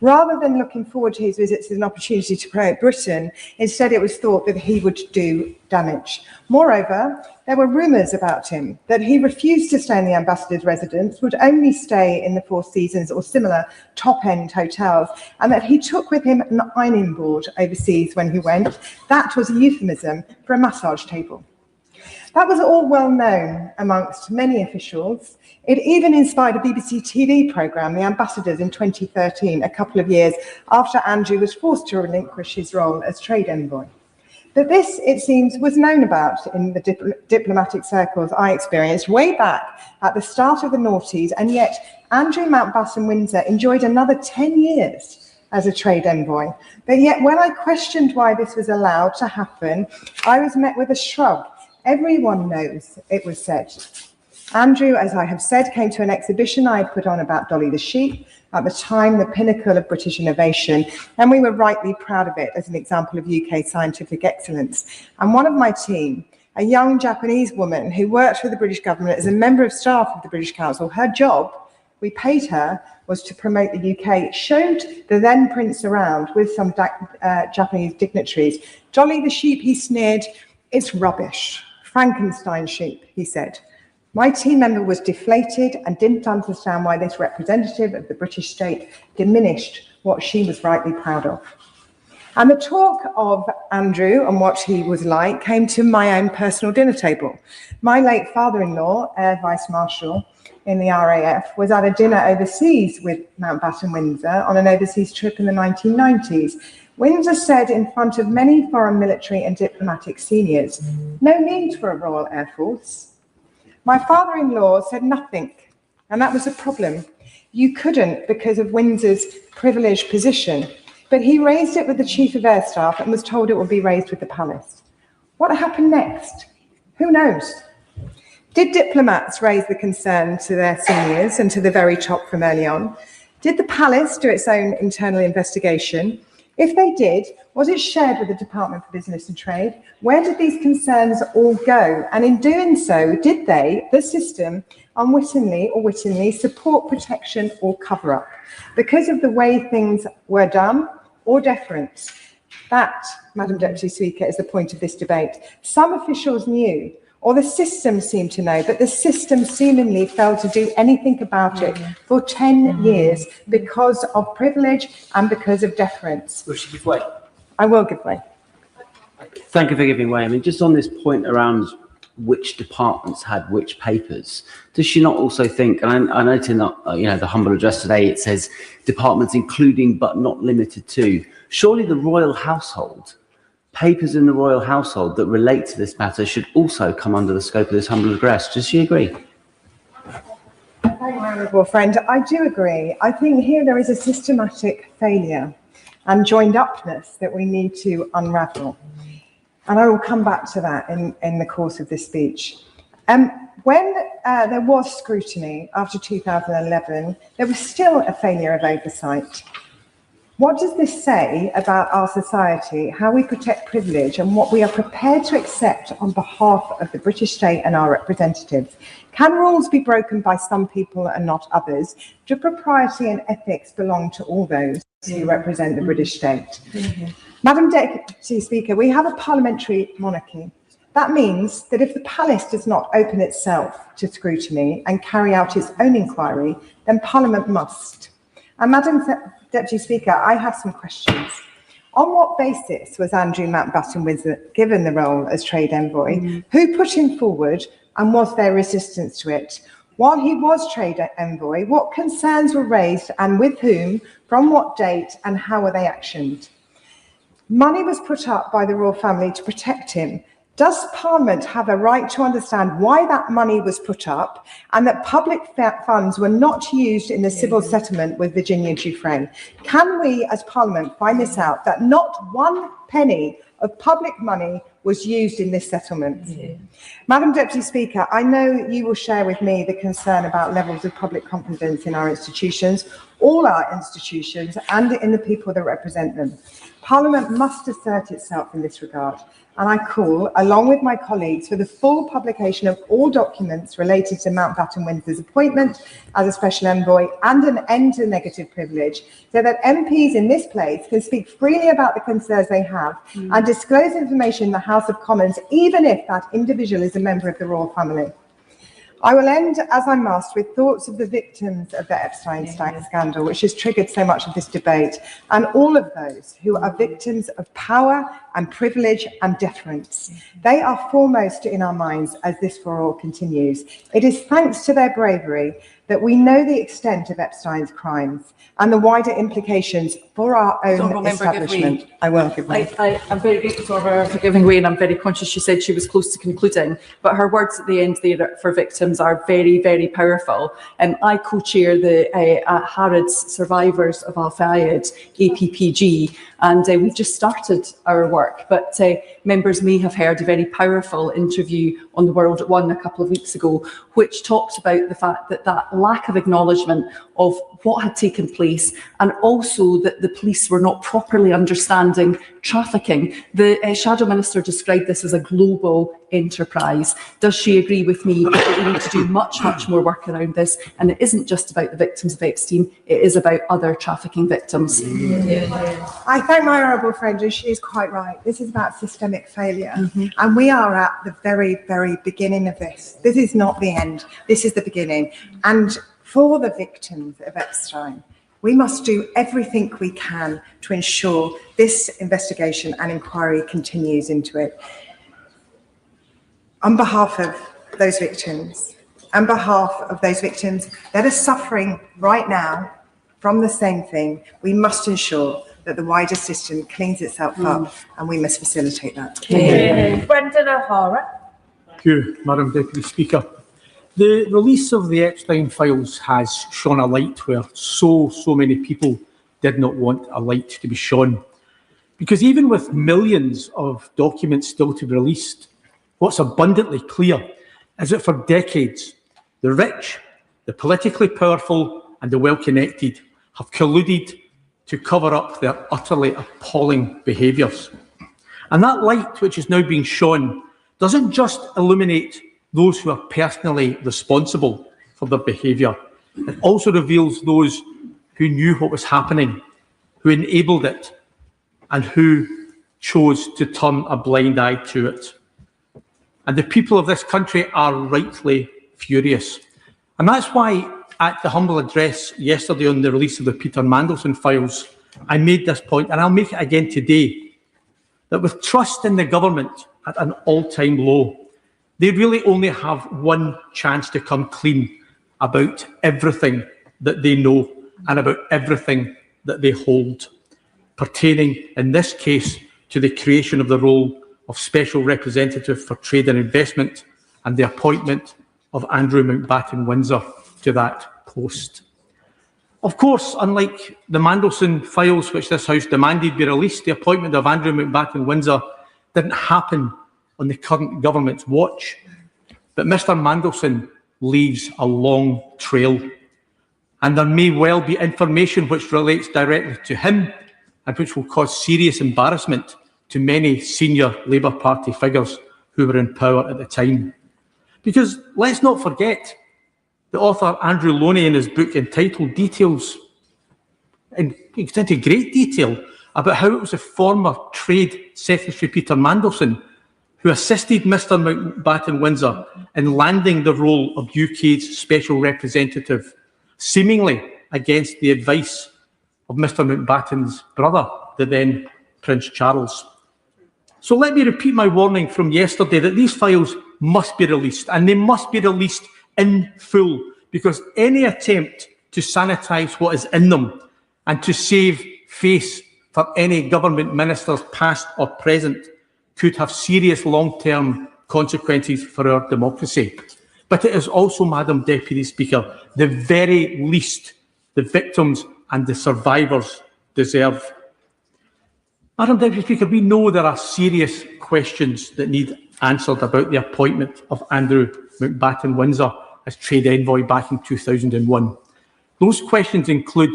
Rather than looking forward to his visits as an opportunity to promote Britain, instead it was thought that he would do damage. Moreover, there were rumours about him that he refused to stay in the ambassador's residence, would only stay in the Four Seasons or similar top-end hotels, and that he took with him an ironing board overseas when he went. That was a euphemism for a massage table. That was all well known amongst many officials. It even inspired a BBC TV programme, The Ambassadors, in 2013, a couple of years after Andrew was forced to relinquish his role as trade envoy. But this, it seems, was known about in the diplomatic circles I experienced way back at the start of the noughties, and yet Andrew Mountbatten Windsor enjoyed another 10 years as a trade envoy. But yet when I questioned why this was allowed to happen, I was met with a shrug. Everyone knows, it was said. Andrew, as I have said, came to an exhibition I had put on about Dolly the sheep, at the time the pinnacle of British innovation, and we were rightly proud of it as an example of UK scientific excellence. And one of my team, a young Japanese woman who worked for the British government as a member of staff of the British Council, her job, we paid her, was to promote the UK, showed the then prince around with some Japanese dignitaries. Dolly the sheep, he sneered, it's rubbish. Frankenstein sheep, he said. My team member was deflated and didn't understand why this representative of the British state diminished what she was rightly proud of. And the talk of Andrew and what he was like came to my own personal dinner table. My late father-in-law, Air Vice Marshal in the RAF, was at a dinner overseas with Mountbatten Windsor on an overseas trip in the 1990s. Windsor said in front of many foreign military and diplomatic seniors, no need for a Royal Air Force. My father-in-law said nothing, and that was a problem. You couldn't because of Windsor's privileged position, but he raised it with the Chief of Air Staff and was told it would be raised with the palace. What happened next? Who knows? Did diplomats raise the concern to their seniors and to the very top from early on? Did the palace do its own internal investigation? If they did, was it shared with the Department for Business and Trade? Where did these concerns all go? And in doing so, did they, the system, unwittingly or wittingly, support protection or cover-up because of the way things were done or deference? That, Madam Deputy Speaker, is the point of this debate. Some officials knew, or the system seemed to know, but the system seemingly failed to do anything about it for 10 years because of privilege and because of deference. Will she give way? I will give way. Thank you for giving way. I mean, just on this point around which departments had which papers, does she not also think, and I note in the humble address today, it says departments including but not limited to, surely the royal household, papers in the royal household that relate to this matter should also come under the scope of this humble address. Does she agree? Thank you, honourable friend. I do agree. I think here there is a systematic failure and joined upness that we need to unravel. And I will come back to that in the course of this speech. When there was scrutiny after 2011, there was still a failure of oversight. What does this say about our society, how we protect privilege and what we are prepared to accept on behalf of the British state and our representatives? Can rules be broken by some people and not others? Do propriety and ethics belong to all those who represent the British state? Madam Deputy Speaker, we have a parliamentary monarchy. That means that if the palace does not open itself to scrutiny and carry out its own inquiry, then Parliament must. And Madam Deputy Speaker, I have some questions. On what basis was Andrew Mountbatten Windsor given the role as trade envoy? Who put him forward and was there resistance to it? While he was trade envoy, what concerns were raised and with whom, from what date and how were they actioned? Money was put up by the royal family to protect him. Does Parliament have a right to understand why that money was put up and that public funds were not used in the civil settlement with Virginia Giuffre? Can we as Parliament find this out, that not one penny of public money was used in this settlement. Madam Deputy Speaker, I know you will share with me the concern about levels of public confidence in our institutions, all our institutions, and in the people that represent them. Parliament must assert itself in this regard, and I call, along with my colleagues, for the full publication of all documents related to Mountbatten Windsor's appointment as a special envoy and an end to negative privilege, so that MPs in this place can speak freely about the concerns they have and disclose information in the House of Commons, even if that individual is a member of the royal family. I will end, as I must, with thoughts of the victims of the Epstein scandal, which has triggered so much of this debate, and all of those who are victims of power and privilege and deference. They are foremost in our minds as this for all continues. It is thanks to their bravery that we know the extent of Epstein's crimes and the wider implications for our own establishment. I will give way. I'm very grateful for her for giving way, and I'm very conscious she said she was close to concluding, but her words at the end there for victims are very, very powerful. I co-chair the Harrods Survivors of Al Fayed, APPG, and we've just started our work, but members may have heard a very powerful interview on the World at One a couple of weeks ago, which talked about the fact that that lack of acknowledgement of what had taken place, and also that the police were not properly understanding trafficking. The Shadow Minister described this as a global enterprise. Does she agree with me that we need to do much, much more work around this? And it isn't just about the victims of Epstein, it is about other trafficking victims. I thank my honourable friend, and she is quite right. This is about systemic failure. And we are at the very, very beginning of this. This is not the end. This is the beginning. And for the victims of Epstein, we must do everything we can to ensure this investigation and inquiry continues into it. On behalf of those victims, that are suffering right now from the same thing, we must ensure that the wider system cleans itself up, and we must facilitate that. Brendan O'Hara. Thank you, Madam Deputy Speaker. The release of the Epstein files has shone a light where so many people did not want a light to be shone. Because even with millions of documents still to be released, what's abundantly clear is that for decades, the rich, the politically powerful, and the well-connected have colluded to cover up their utterly appalling behaviours. And that light which is now being shone doesn't just illuminate those who are personally responsible for their behaviour. It also reveals those who knew what was happening, who enabled it, and who chose to turn a blind eye to it. And the people of this country are rightly furious. And that's why at the humble address yesterday on the release of the Peter Mandelson files, I made this point, and I'll make it again today, that with trust in the government at an all-time low, they really only have one chance to come clean about everything that they know and about everything that they hold, pertaining in this case to the creation of the role of Special Representative for Trade and Investment and the appointment of Andrew Mountbatten Windsor to that post. Of course, unlike the Mandelson files which this House demanded be released, the appointment of Andrew Mountbatten Windsor didn't happen on the current government's watch. But Mr Mandelson leaves a long trail, and there may well be information which relates directly to him and which will cause serious embarrassment to many senior Labour Party figures who were in power at the time. Because let's not forget, the author Andrew Loney in his book entitled details, and he gets into great detail about how it was the former Trade Secretary Peter Mandelson who assisted Mr Mountbatten Windsor in landing the role of UK's Special Representative, seemingly against the advice of Mr Mountbatten's brother, the then Prince Charles. So let me repeat my warning from yesterday that these files must be released, and they must be released in full, because any attempt to sanitise what is in them and to save face for any government ministers, past or present, could have serious long-term consequences for our democracy. But it is also, Madam Deputy Speaker, the very least the victims and the survivors deserve. Madam Deputy Speaker, we know there are serious questions that need answered about the appointment of Andrew Mountbatten-Windsor as Trade Envoy back in 2001. Those questions include: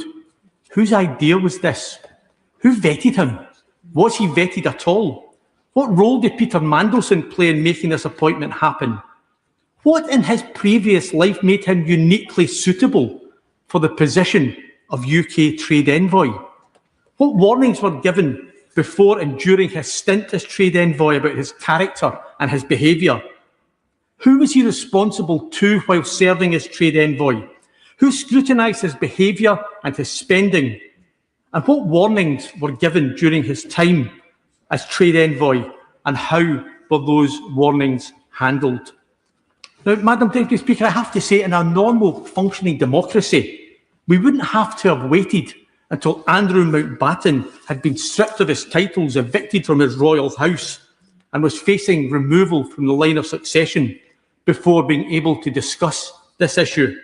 whose idea was this? Who vetted him? Was he vetted at all? What role did Peter Mandelson play in making this appointment happen? What in his previous life made him uniquely suitable for the position of UK Trade Envoy? What warnings were given before and during his stint as Trade Envoy about his character and his behaviour? Who was he responsible to while serving as Trade Envoy? Who scrutinised his behaviour and his spending? And what warnings were given during his time as Trade Envoy, and how were those warnings handled? Now, Madam Deputy Speaker, I have to say, in a normal functioning democracy, we wouldn't have to have waited until Andrew Mountbatten had been stripped of his titles, evicted from his royal house, and was facing removal from the line of succession before being able to discuss this issue.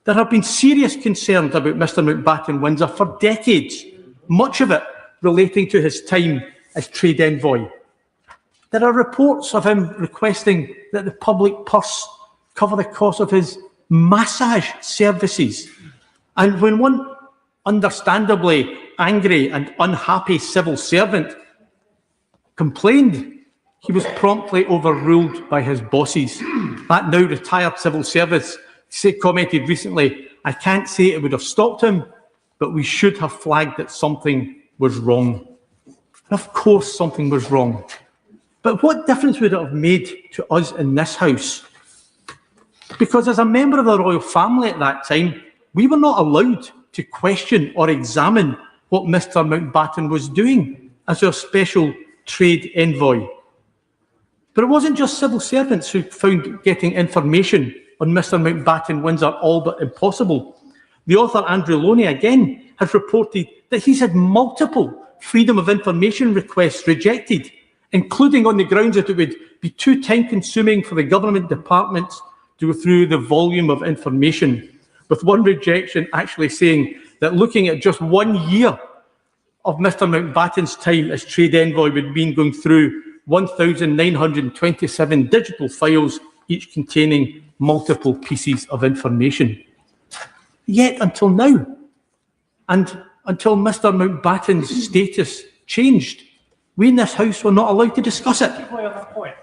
There have been serious concerns about Mr Mountbatten-Windsor for decades, much of it relating to his time as Trade Envoy. There are reports of him requesting that the public purse cover the cost of his massage services. And when one understandably angry and unhappy civil servant complained, he was promptly overruled by his bosses. That now retired civil service commented recently, "I can't say it would have stopped him, but we should have flagged that something was wrong." And of course something was wrong. But what difference would it have made to us in this House? Because as a member of the royal family at that time, we were not allowed to question or examine what Mr Mountbatten was doing as our special Trade Envoy. But it wasn't just civil servants who found getting information on Mr Mountbatten-Windsor all but impossible. The author Andrew Loney again has reported that he's had multiple freedom of information requests rejected, including on the grounds that it would be too time-consuming for the government departments to go through the volume of information, with one rejection actually saying that looking at just 1 year of Mr Mountbatten's time as Trade Envoy would mean going through 1,927 digital files, each containing multiple pieces of information. Yet until now, and until Mr Mountbatten's status changed, we in this House were not allowed to discuss it. On that point.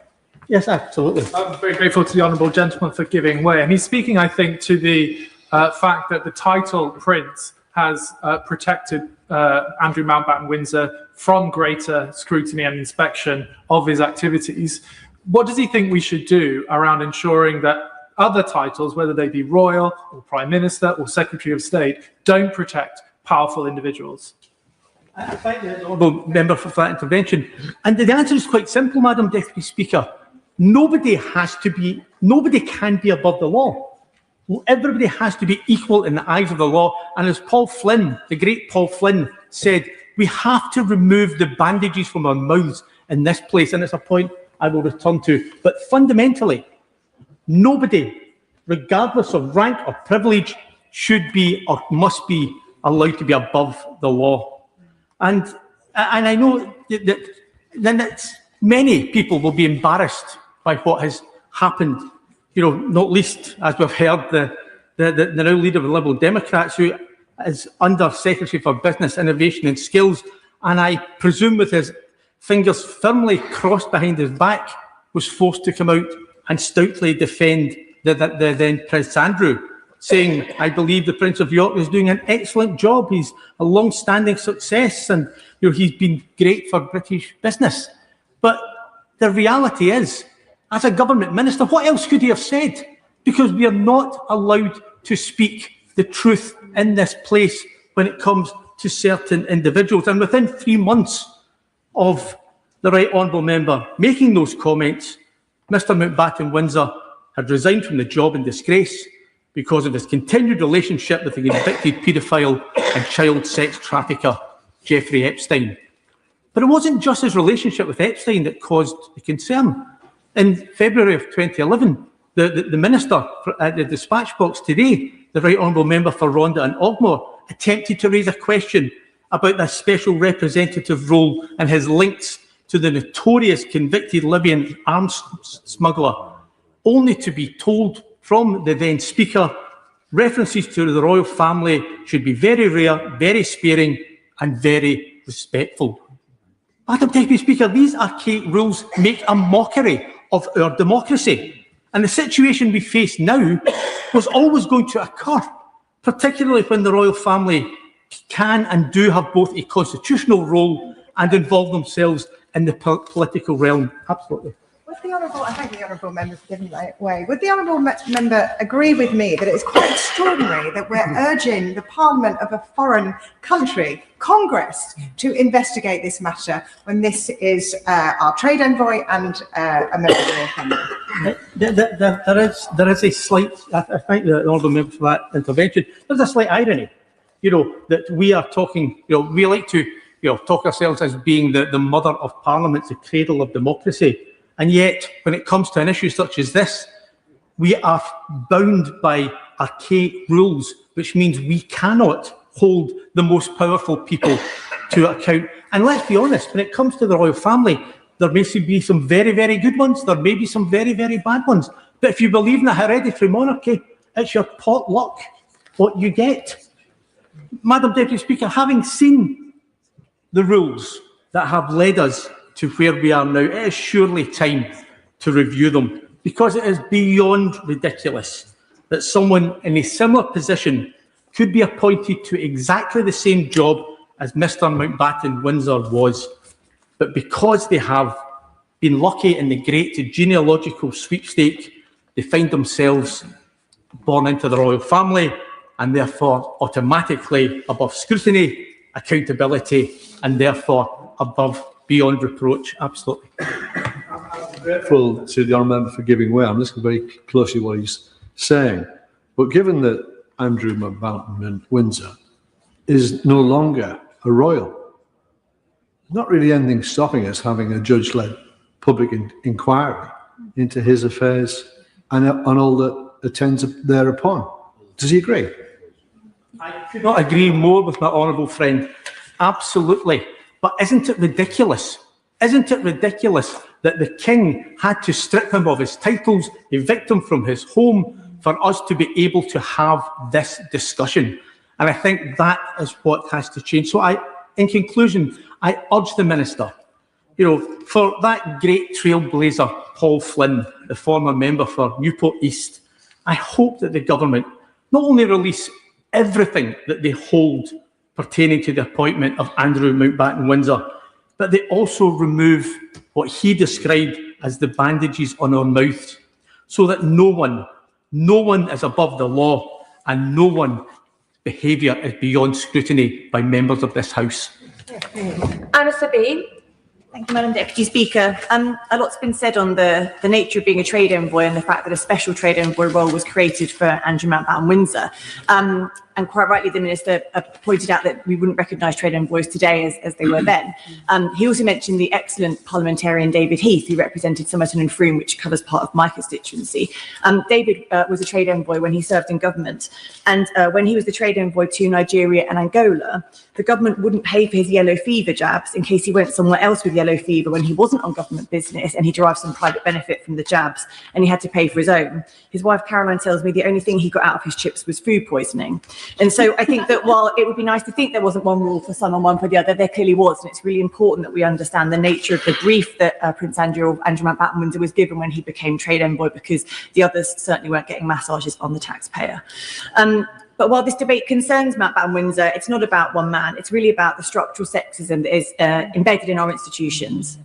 Yes, absolutely. I'm very grateful to the honourable gentleman for giving way. And he's speaking, I think, to the fact that the title print has protected Andrew Mountbatten-Windsor from greater scrutiny and inspection of his activities. What does he think we should do around ensuring that other titles, whether they be royal or prime minister or secretary of state, don't protect powerful individuals? I thank the honourable member for that intervention. And the answer is quite simple, Madam Deputy Speaker. Nobody can be above the law. Everybody has to be equal in the eyes of the law. And as Paul Flynn, the great Paul Flynn, said, we have to remove the bandages from our mouths in this place. And it's a point I will return to. But fundamentally, nobody, regardless of rank or privilege, should be or must be allowed to be above the law. And I know that many people will be embarrassed by what has happened, not least, as we've heard, the now leader of the Liberal Democrats, who is Under Secretary for Business, Innovation and Skills, and I presume with his fingers firmly crossed behind his back, was forced to come out and stoutly defend the then Prince Andrew, saying, I believe the Prince of York is doing an excellent job. He's a long-standing success and he's been great for British business. But the reality is, as a government minister, what else could he have said? Because we are not allowed to speak the truth in this place when it comes to certain individuals. And within 3 months of the Right Honourable Member making those comments, Mr Mountbatten-Windsor had resigned from the job in disgrace because of his continued relationship with the convicted paedophile and child sex trafficker, Jeffrey Epstein. But it wasn't just his relationship with Epstein that caused the concern. In February of 2011, the Minister at the dispatch box today, the Right Honourable Member for Rhondda and Ogmore, attempted to raise a question about the special representative role and his links to the notorious convicted Libyan arms smuggler, only to be told from the then Speaker references to the royal family should be very rare, very sparing and very respectful. Madam Deputy Speaker, these archaic rules make a mockery of our democracy, and the situation we face now was always going to occur, particularly when the royal family can and do have both a constitutional role and involve themselves in the political realm. Absolutely. Would the Honourable, I thank the Honourable Member for giving that way. Would the Honourable Member agree with me that it's quite extraordinary that we're urging the Parliament of a foreign country, Congress, to investigate this matter when this is our trade envoy and a member of the royal family? There is a slight, I thank the Honourable Member for that intervention. There's a slight irony, that we are talking, we like to, talk ourselves as being the mother of Parliament, the cradle of democracy. And yet, when it comes to an issue such as this, we are bound by archaic rules, which means we cannot hold the most powerful people to account. And let's be honest, when it comes to the royal family, there may be some very, very good ones. There may be some very, very bad ones. But if you believe in a hereditary monarchy, it's your pot luck what you get. Madam Deputy Speaker, having seen the rules that have led us to where we are now, it is surely time to review them, because it is beyond ridiculous that someone in a similar position could be appointed to exactly the same job as Mr. Mountbatten Windsor was, but because they have been lucky in the great genealogical sweepstake, they find themselves born into the royal family and therefore automatically above scrutiny, accountability, and therefore above beyond reproach. Absolutely. I'm grateful to the Honourable Member for giving way. I'm listening very closely what he's saying. But given that Andrew Mountbatten Windsor is no longer a royal, there's not really anything stopping us having a judge-led public inquiry into his affairs and all that attends thereupon. Does he agree? I could not agree more with my honourable friend. Absolutely. But isn't it ridiculous? Isn't it ridiculous that the King had to strip him of his titles, evict him from his home, for us to be able to have this discussion? And I think that is what has to change. So in conclusion, I urge the Minister, for that great trailblazer, Paul Flynn, the former member for Newport East, I hope that the government not only release everything that they hold pertaining to the appointment of Andrew Mountbatten Windsor, but they also remove what he described as the bandages on our mouths, so that no one is above the law and no one's behaviour is beyond scrutiny by members of this House. Anna Sabine. Thank you, Madam Deputy Speaker. A lot's been said on the nature of being a trade envoy and the fact that a special trade envoy role was created for Andrew Mountbatten Windsor. And quite rightly, the Minister pointed out that we wouldn't recognise trade envoys today as they were then. He also mentioned the excellent parliamentarian David Heath, who represented Somerton and Frome, which covers part of my constituency. David was a trade envoy when he served in government. And when he was the trade envoy to Nigeria and Angola, the government wouldn't pay for his yellow fever jabs in case he went somewhere else with yellow fever when he wasn't on government business and he derived some private benefit from the jabs and he had to pay for his own. His wife Caroline tells me the only thing he got out of his chips was food poisoning. And so I think that while it would be nice to think there wasn't one rule for some and one for the other, there clearly was. And it's really important that we understand the nature of the brief that Prince Andrew Mountbatten Windsor was given when he became trade envoy, because the others certainly weren't getting massages on the taxpayer. But while this debate concerns Mountbatten Windsor, it's not about one man. It's really about the structural sexism that is embedded in our institutions.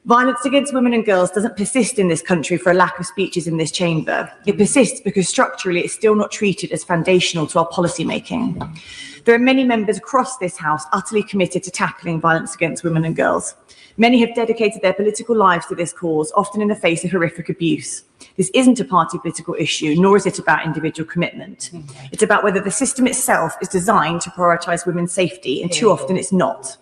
Violence against women and girls doesn't persist in this country for a lack of speeches in this chamber. It persists because structurally it's still not treated as foundational to our policy making. There are many members across this House utterly committed to tackling violence against women and girls. Many have dedicated their political lives to this cause, often in the face of horrific abuse. This isn't a party political issue, nor is it about individual commitment. It's about whether the system itself is designed to prioritise women's safety, and too often it's not.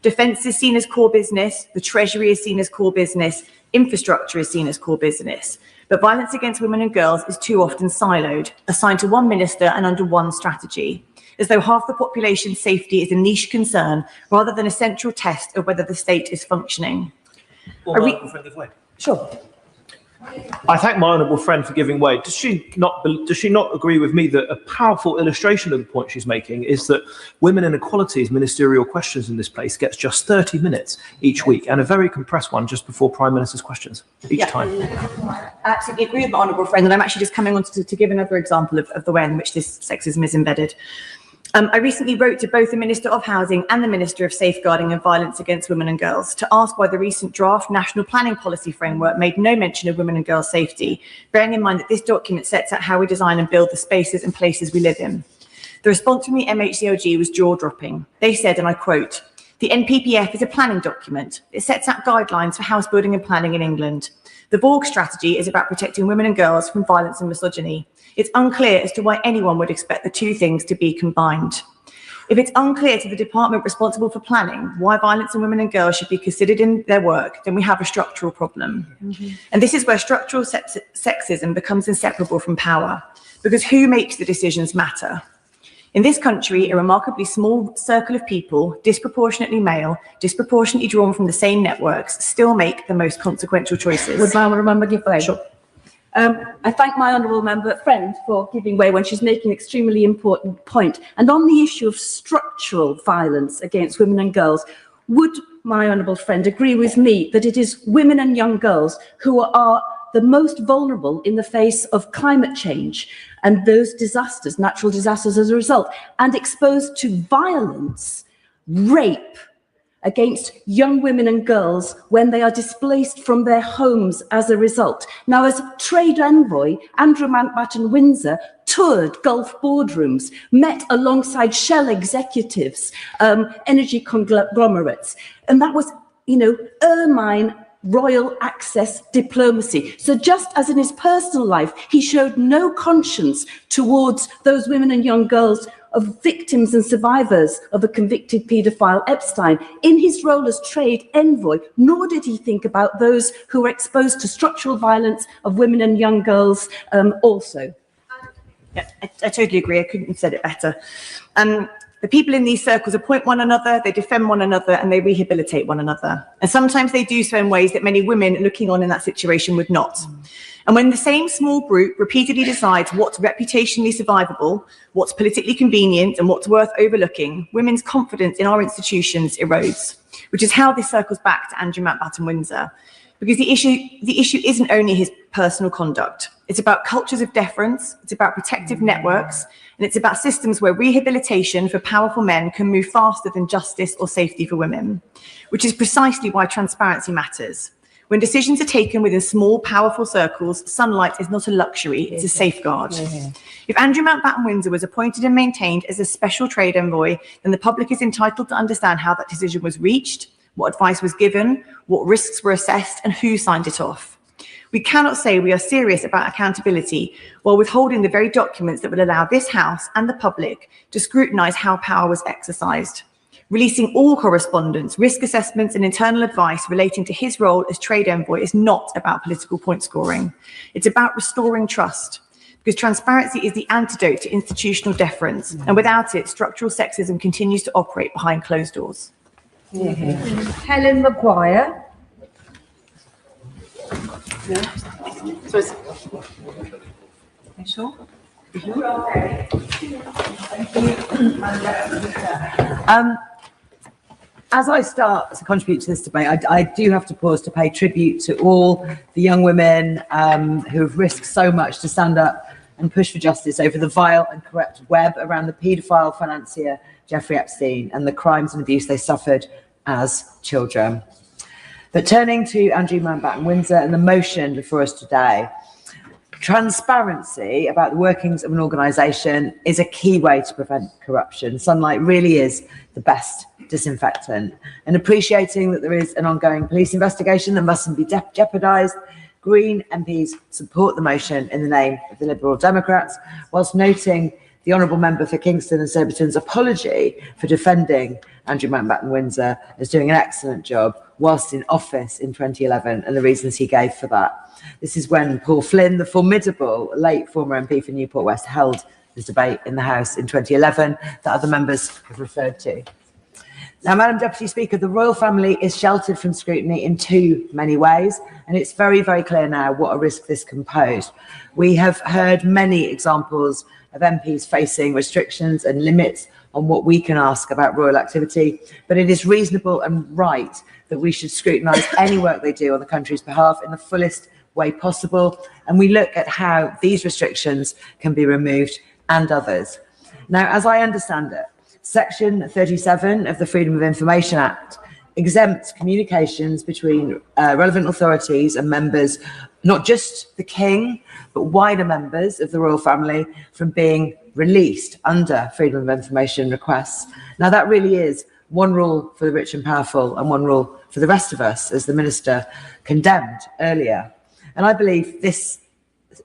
Defence is seen as core business, the Treasury is seen as core business, infrastructure is seen as core business. But violence against women and girls is too often siloed, assigned to one minister and under one strategy, as though half the population's safety is a niche concern rather than a central test of whether the state is functioning. Sure. I thank my honourable friend for giving way. Does she not agree with me that a powerful illustration of the point she's making is that women and equality's ministerial questions in this place gets just 30 minutes each week, and a very compressed one just before Prime Minister's questions each time? I absolutely agree with my honourable friend, and I'm actually just coming on to give another example of the way in which this sexism is embedded. I recently wrote to both the Minister of Housing and the Minister of Safeguarding and Violence Against Women and Girls to ask why the recent draft National Planning Policy Framework made no mention of women and girls' safety, bearing in mind that this document sets out how we design and build the spaces and places we live in. The response from the MHCLG was jaw-dropping. They said, and I quote, "The NPPF is a planning document. It sets out guidelines for house building and planning in England. The Vorg strategy is about protecting women and girls from violence and misogyny. It's unclear as to why anyone would expect the two things to be combined. If it's unclear to the department responsible for planning why violence on women and girls should be considered in their work, then we have a structural problem." And this is where structural sexism becomes inseparable from power, because who makes the decisions matter. In this country, a remarkably small circle of people, disproportionately male, disproportionately drawn from the same networks, still make the most consequential choices. Would my honourable member give way? Sure. I thank my honourable member friend for giving way when she's making an extremely important point. And on the issue of structural violence against women and girls, would my honourable friend agree with me that it is women and young girls who are the most vulnerable in the face of climate change and those disasters, natural disasters as a result, and exposed to violence, rape against young women and girls when they are displaced from their homes as a result? Now, as trade envoy, Andrew Mountbatten Windsor toured Gulf boardrooms, met alongside Shell executives, energy conglomerates, and that was, ermine royal access diplomacy. So just as in his personal life, he showed no conscience towards those women and young girls of victims and survivors of a convicted paedophile Epstein, in his role as trade envoy, nor did he think about those who were exposed to structural violence of women and young girls also. Yeah, I totally agree. I couldn't have said it better. The people in these circles appoint one another, they defend one another, and they rehabilitate one another. And sometimes they do so in ways that many women looking on in that situation would not. And when the same small group repeatedly decides what's reputationally survivable, what's politically convenient, and what's worth overlooking, women's confidence in our institutions erodes, which is how this circles back to Andrew Mountbatten Windsor. Because the issue isn't only his personal conduct. It's about cultures of deference, it's about protective networks, and it's about systems where rehabilitation for powerful men can move faster than justice or safety for women, which is precisely why transparency matters. When decisions are taken within small, powerful circles, sunlight is not a luxury, it's a safeguard. If Andrew Mountbatten Windsor was appointed and maintained as a special trade envoy, then the public is entitled to understand how that decision was reached, what advice was given, what risks were assessed, and who signed it off. We cannot say we are serious about accountability while withholding the very documents that would allow this House and the public to scrutinise how power was exercised. Releasing all correspondence, risk assessments, and internal advice relating to his role as trade envoy is not about political point scoring. It's about restoring trust, because transparency is the antidote to institutional deference, and without it, structural sexism continues to operate behind closed doors. Helen Maguire. So it's... Are you sure? As I start to contribute to this debate, I do have to pause to pay tribute to all the young women who have risked so much to stand up and push for justice over the vile and corrupt web around the paedophile financier Jeffrey Epstein and the crimes and abuse they suffered as children. But turning to Andrew Mountbatten Windsor and the motion before us today, transparency about the workings of an organisation is a key way to prevent corruption. Sunlight really is the best disinfectant. And appreciating that there is an ongoing police investigation that mustn't be jeopardised, Green MPs support the motion in the name of the Liberal Democrats, whilst noting the Honourable Member for Kingston and Surbiton's apology for defending Andrew Mountbatten Windsor as doing an excellent job whilst in office in 2011 and the reasons he gave for that. This is when Paul Flynn, the formidable late former MP for Newport West, held this debate in the House in 2011 that other members have referred to. Now, Madam Deputy Speaker, the royal family is sheltered from scrutiny in too many ways, and it's very, very clear now what a risk this can pose. We have heard many examples of MPs facing restrictions and limits on what we can ask about royal activity, but it is reasonable and right that we should scrutinise any work they do on the country's behalf in the fullest way possible, and we look at how these restrictions can be removed and others. Now, as I understand it, Section 37 of the Freedom of Information Act exempts communications between relevant authorities and members, not just the King, but wider members of the royal family, from being released under Freedom of Information requests. Now, that really is one rule for the rich and powerful and one rule for the rest of us, as the Minister condemned earlier. And I believe this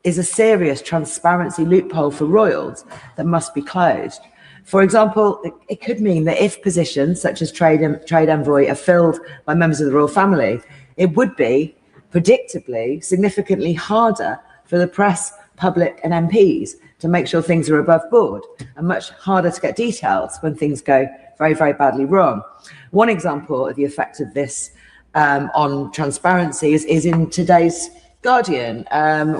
is a serious transparency loophole for royals that must be closed. For example, it could mean that if positions such as trade envoy are filled by members of the royal family, it would be, predictably, significantly harder for the press, public and MPs to make sure things are above board, and much harder to get details when things go very, very badly wrong. One example of the effect of this on transparency is in today's Guardian,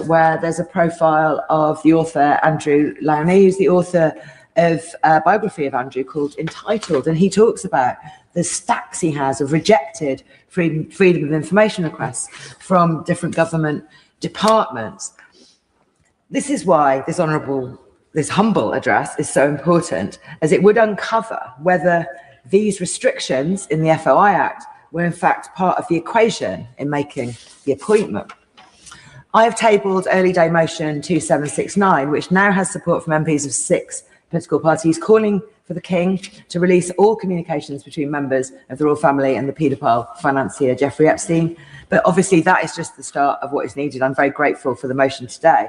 where there's a profile of the author Andrew Lowney, who's the author of a biography of Andrew called Entitled, and he talks about the stacks he has of rejected freedom of information requests from different government departments. This is why this humble address is so important, as it would uncover whether these restrictions in the FOI Act were in fact part of the equation in making the appointment. I have tabled early day motion 2769, which now has support from MPs of 6 political parties, calling for the King to release all communications between members of the royal family and the paedophile financier Jeffrey Epstein. But obviously that is just the start of what is needed. I'm very grateful for the motion today.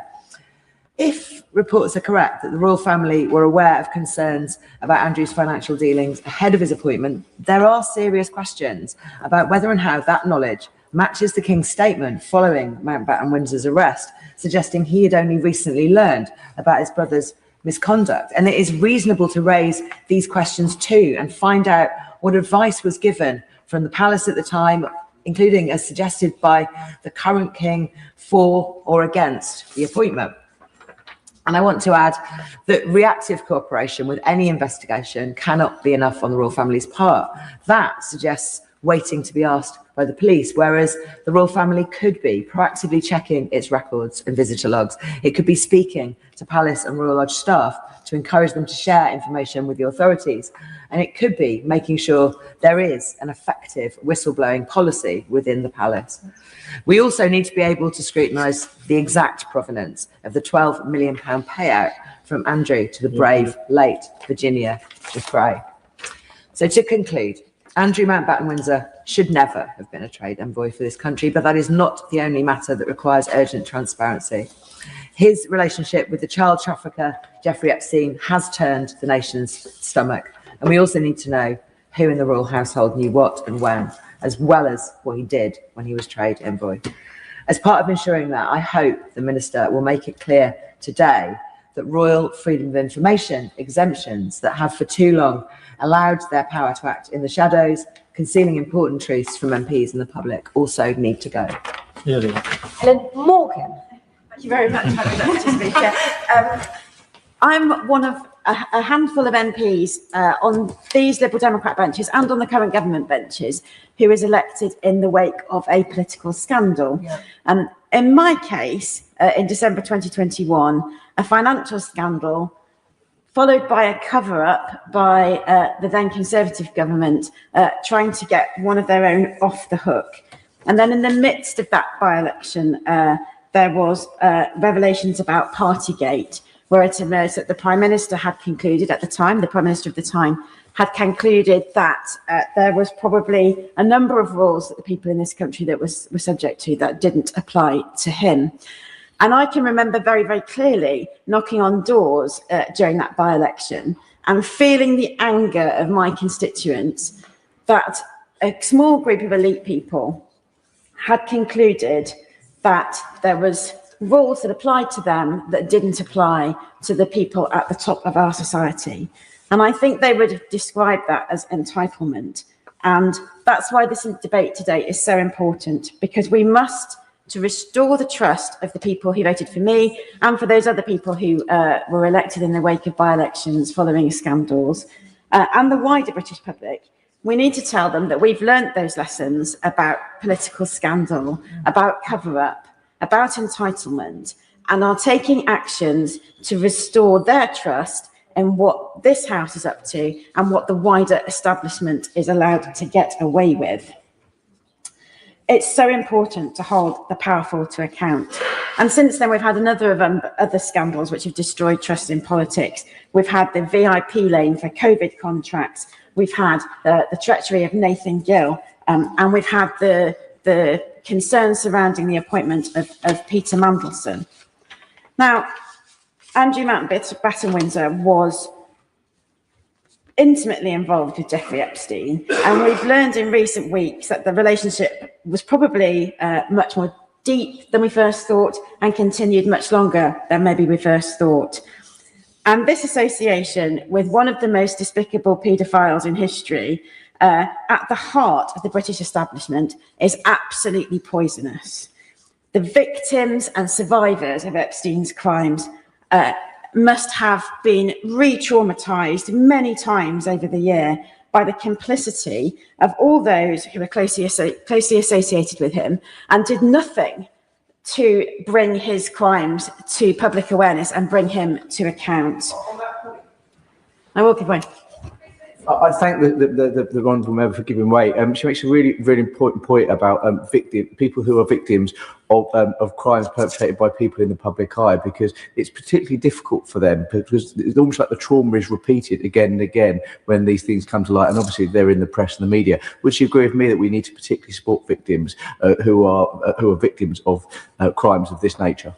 If reports are correct that the royal family were aware of concerns about Andrew's financial dealings ahead of his appointment, there are serious questions about whether and how that knowledge matches the King's statement following Mountbatten Windsor's arrest, suggesting he had only recently learned about his brother's misconduct. And it is reasonable to raise these questions too and find out what advice was given from the palace at the time, including as suggested by the current King, for or against the appointment. And I want to add that reactive cooperation with any investigation cannot be enough on the royal family's part. That suggests waiting to be asked by the police, whereas the royal family could be proactively checking its records and visitor logs. It could be speaking to palace and Royal Lodge staff to encourage them to share information with the authorities. And it could be making sure there is an effective whistleblowing policy within the palace. We also need to be able to scrutinise the exact provenance of the £12 million payout from Andrew to the brave late Virginia Giuffre. So to conclude, Andrew Mountbatten Windsor should never have been a trade envoy for this country, but that is not the only matter that requires urgent transparency. His relationship with the child trafficker Jeffrey Epstein has turned the nation's stomach, and we also need to know who in the royal household knew what and when, as well as what he did when he was trade envoy. As part of ensuring that, I hope the Minister will make it clear today that royal freedom of information exemptions that have for too long allowed their power to act in the shadows, concealing important truths from MPs and the public, also need to go. Helen Morgan. Thank you very much, Madam Deputy Speaker. I'm one of a handful of MPs on these Liberal Democrat benches and on the current government benches who was elected in the wake of a political scandal. In my case, in December 2021, a financial scandal followed by a cover-up by the then Conservative government trying to get one of their own off the hook. And then in the midst of that by-election, there was revelations about Partygate, where it emerged that the Prime Minister had concluded at the time, the Prime Minister of the time, had concluded that there was probably a number of rules that the people in this country that were subject to that didn't apply to him. And I can remember very, very clearly knocking on doors during that by-election and feeling the anger of my constituents that a small group of elite people had concluded that there was rules that applied to them that didn't apply to the people at the top of our society. And I think they would describe that as entitlement. And that's why this debate today is so important, because we must, to restore the trust of the people who voted for me and for those other people who were elected in the wake of by-elections following scandals, and the wider British public, we need to tell them that we've learnt those lessons about political scandal, about cover-up, about entitlement, and are taking actions to restore their trust in what this House is up to and what the wider establishment is allowed to get away with. It's so important to hold the powerful to account. And since then, we've had another of other scandals which have destroyed trust in politics. We've had the VIP lane for COVID contracts. We've had the treachery of Nathan Gill, and we've had the concerns surrounding the appointment of Peter Mandelson. Now, Andrew Mountbatten Windsor was intimately involved with Jeffrey Epstein, and we've learned in recent weeks that the relationship was probably much more deep than we first thought and continued much longer than maybe we first thought. And this association with one of the most despicable paedophiles in history at the heart of the British establishment is absolutely poisonous. The victims and survivors of Epstein's crimes must have been re-traumatised many times over the year by the complicity of all those who were closely associated with him and did nothing to bring his crimes to public awareness and bring him to account. I will keep going. I thank the honourable member for giving way. She makes a really, really important point about people who are victims of crimes perpetrated by people in the public eye, because it's particularly difficult for them, because it's almost like the trauma is repeated again and again when these things come to light, and obviously they're in the press and the media. Would you agree with me that we need to particularly support victims who are victims of crimes of this nature?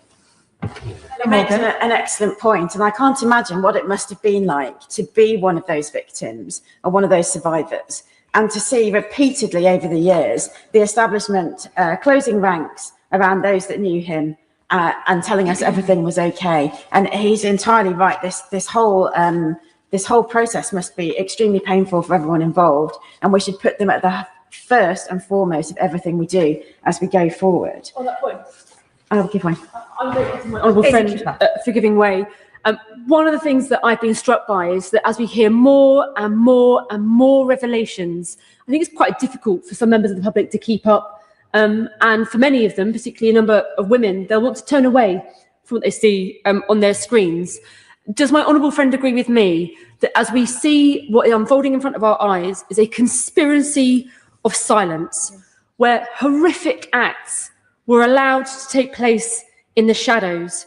You make an excellent point, and I can't imagine what it must have been like to be one of those victims or one of those survivors, and to see repeatedly over the years the establishment closing ranks around those that knew him and telling us everything was okay. And he's entirely right. This whole process must be extremely painful for everyone involved, and we should put them at the first and foremost of everything we do as we go forward. On that point, I'll give way. I'm grateful to my honourable friend for giving way. One of the things that I've been struck by is that as we hear more and more and more revelations, I think it's quite difficult for some members of the public to keep up. And for many of them, particularly a number of women, they'll want to turn away from what they see on their screens. Does my honourable friend agree with me that as we see what is unfolding in front of our eyes is a conspiracy of silence, where horrific acts were allowed to take place in the shadows,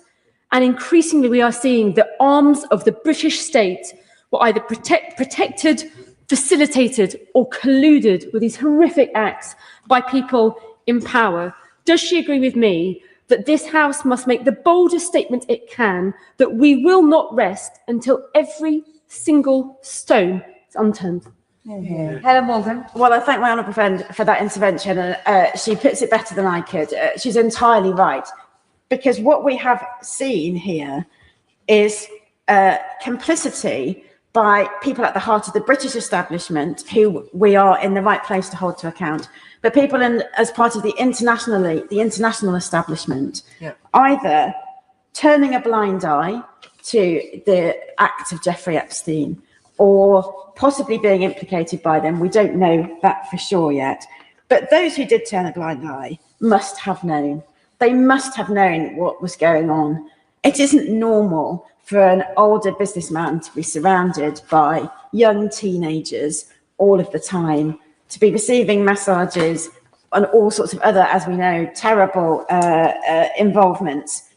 and increasingly we are seeing the arms of the British state were either protected, facilitated, or colluded with these horrific acts by people in power? Does she agree with me that this House must make the boldest statement it can that we will not rest until every single stone is unturned? Helen Morgan. Well, I thank my honourable friend for that intervention. She puts it better than I could. She's entirely right, because what we have seen here is complicity by people at the heart of the British establishment, who we are in the right place to hold to account, but people as part of the international establishment, either turning a blind eye to the act of Jeffrey Epstein or possibly being implicated by them. We don't know that for sure yet. But those who did turn a blind eye must have known. They must have known what was going on. It isn't normal for an older businessman to be surrounded by young teenagers all of the time, to be receiving massages and all sorts of other, as we know, terrible involvements,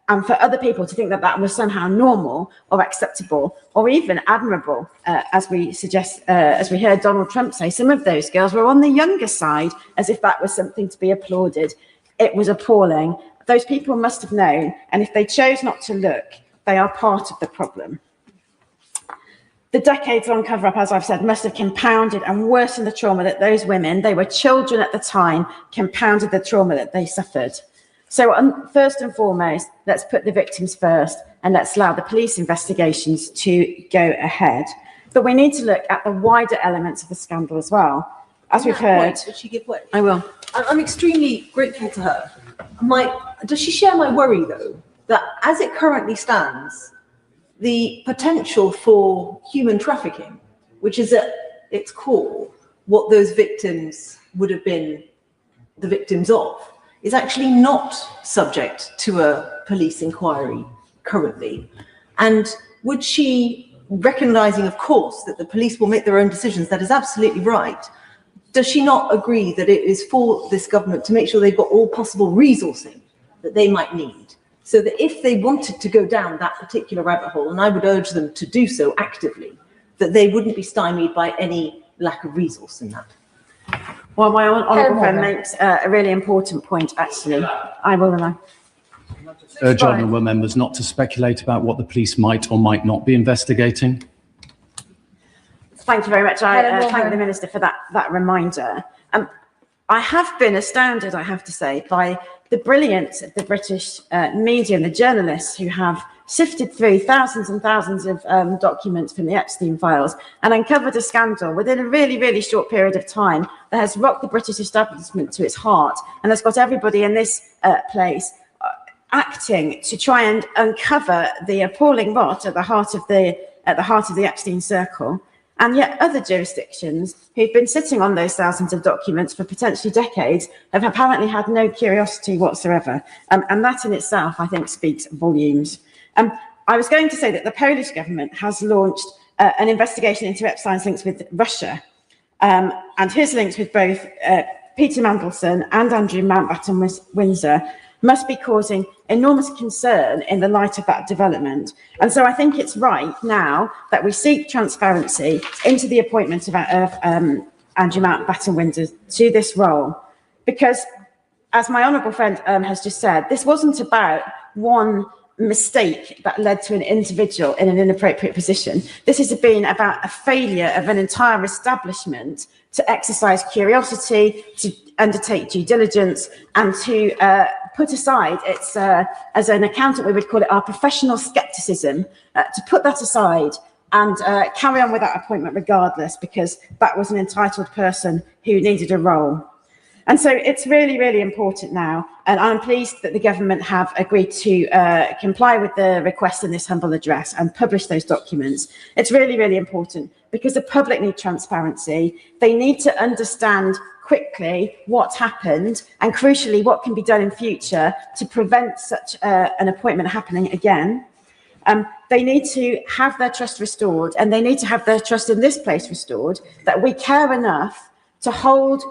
and for other people to think that that was somehow normal or acceptable or even admirable, as we heard Donald Trump say. Some of those girls were on the younger side, as if that was something to be applauded. It was appalling. those people must have known, and if they chose not to look, they are part of the problem. The decades-long cover-up, as I've said, must have compounded and worsened the trauma that those women, they were children at the time, compounded the trauma that they suffered. So first and foremost, let's put the victims first, and let's allow the police investigations to go ahead. But we need to look at the wider elements of the scandal as well. As we've heard... Would she give way? I will. I'm extremely grateful to her. Does she share my worry, though, that as it currently stands, the potential for human trafficking, which is at its core what those victims would have been the victims of, is actually not subject to a police inquiry currently? And would she, recognising, of course, that the police will make their own decisions, that is absolutely right, does she not agree that it is for this government to make sure they've got all possible resourcing that they might need, so that if they wanted to go down that particular rabbit hole, and I would urge them to do so actively, that they wouldn't be stymied by any lack of resource in that? Well, my honourable friend makes a really important point, actually. I will rely. Urge honourable members not to speculate about what the police might or might not be investigating. Thank you very much. I thank the Minister for that reminder. I have been astounded, I have to say, by the brilliance of the British media and the journalists who have sifted through thousands and thousands of documents from the Epstein files and uncovered a scandal within a really, really short period of time that has rocked the British establishment to its heart and has got everybody in this place acting to try and uncover the appalling rot at the heart of the Epstein circle. And yet other jurisdictions who've been sitting on those thousands of documents for potentially decades have apparently had no curiosity whatsoever. And that in itself, I think, speaks volumes. I was going to say that the Polish government has launched an investigation into Epstein's links with Russia, and his links with both Peter Mandelson and Andrew Mountbatten Windsor must be causing enormous concern in the light of that development. And so I think it's right now that we seek transparency into the appointment of Andrew Mountbatten Windsor to this role, because, as my honourable friend has just said, this wasn't about one mistake that led to an individual in an inappropriate position. This has been about a failure of an entire establishment to exercise curiosity, to undertake due diligence, and to put aside its, as an accountant, we would call it our professional scepticism, to put that aside and carry on with that appointment regardless, because that was an entitled person who needed a role. And so it's really, really important now, and I'm pleased that the government have agreed to comply with the request in this humble address and publish those documents. It's really, really important because the public need transparency. They need to understand quickly what's happened and, crucially, what can be done in future to prevent such an appointment happening again. They need to have their trust restored, and they need to have their trust in this place restored, that we care enough to hold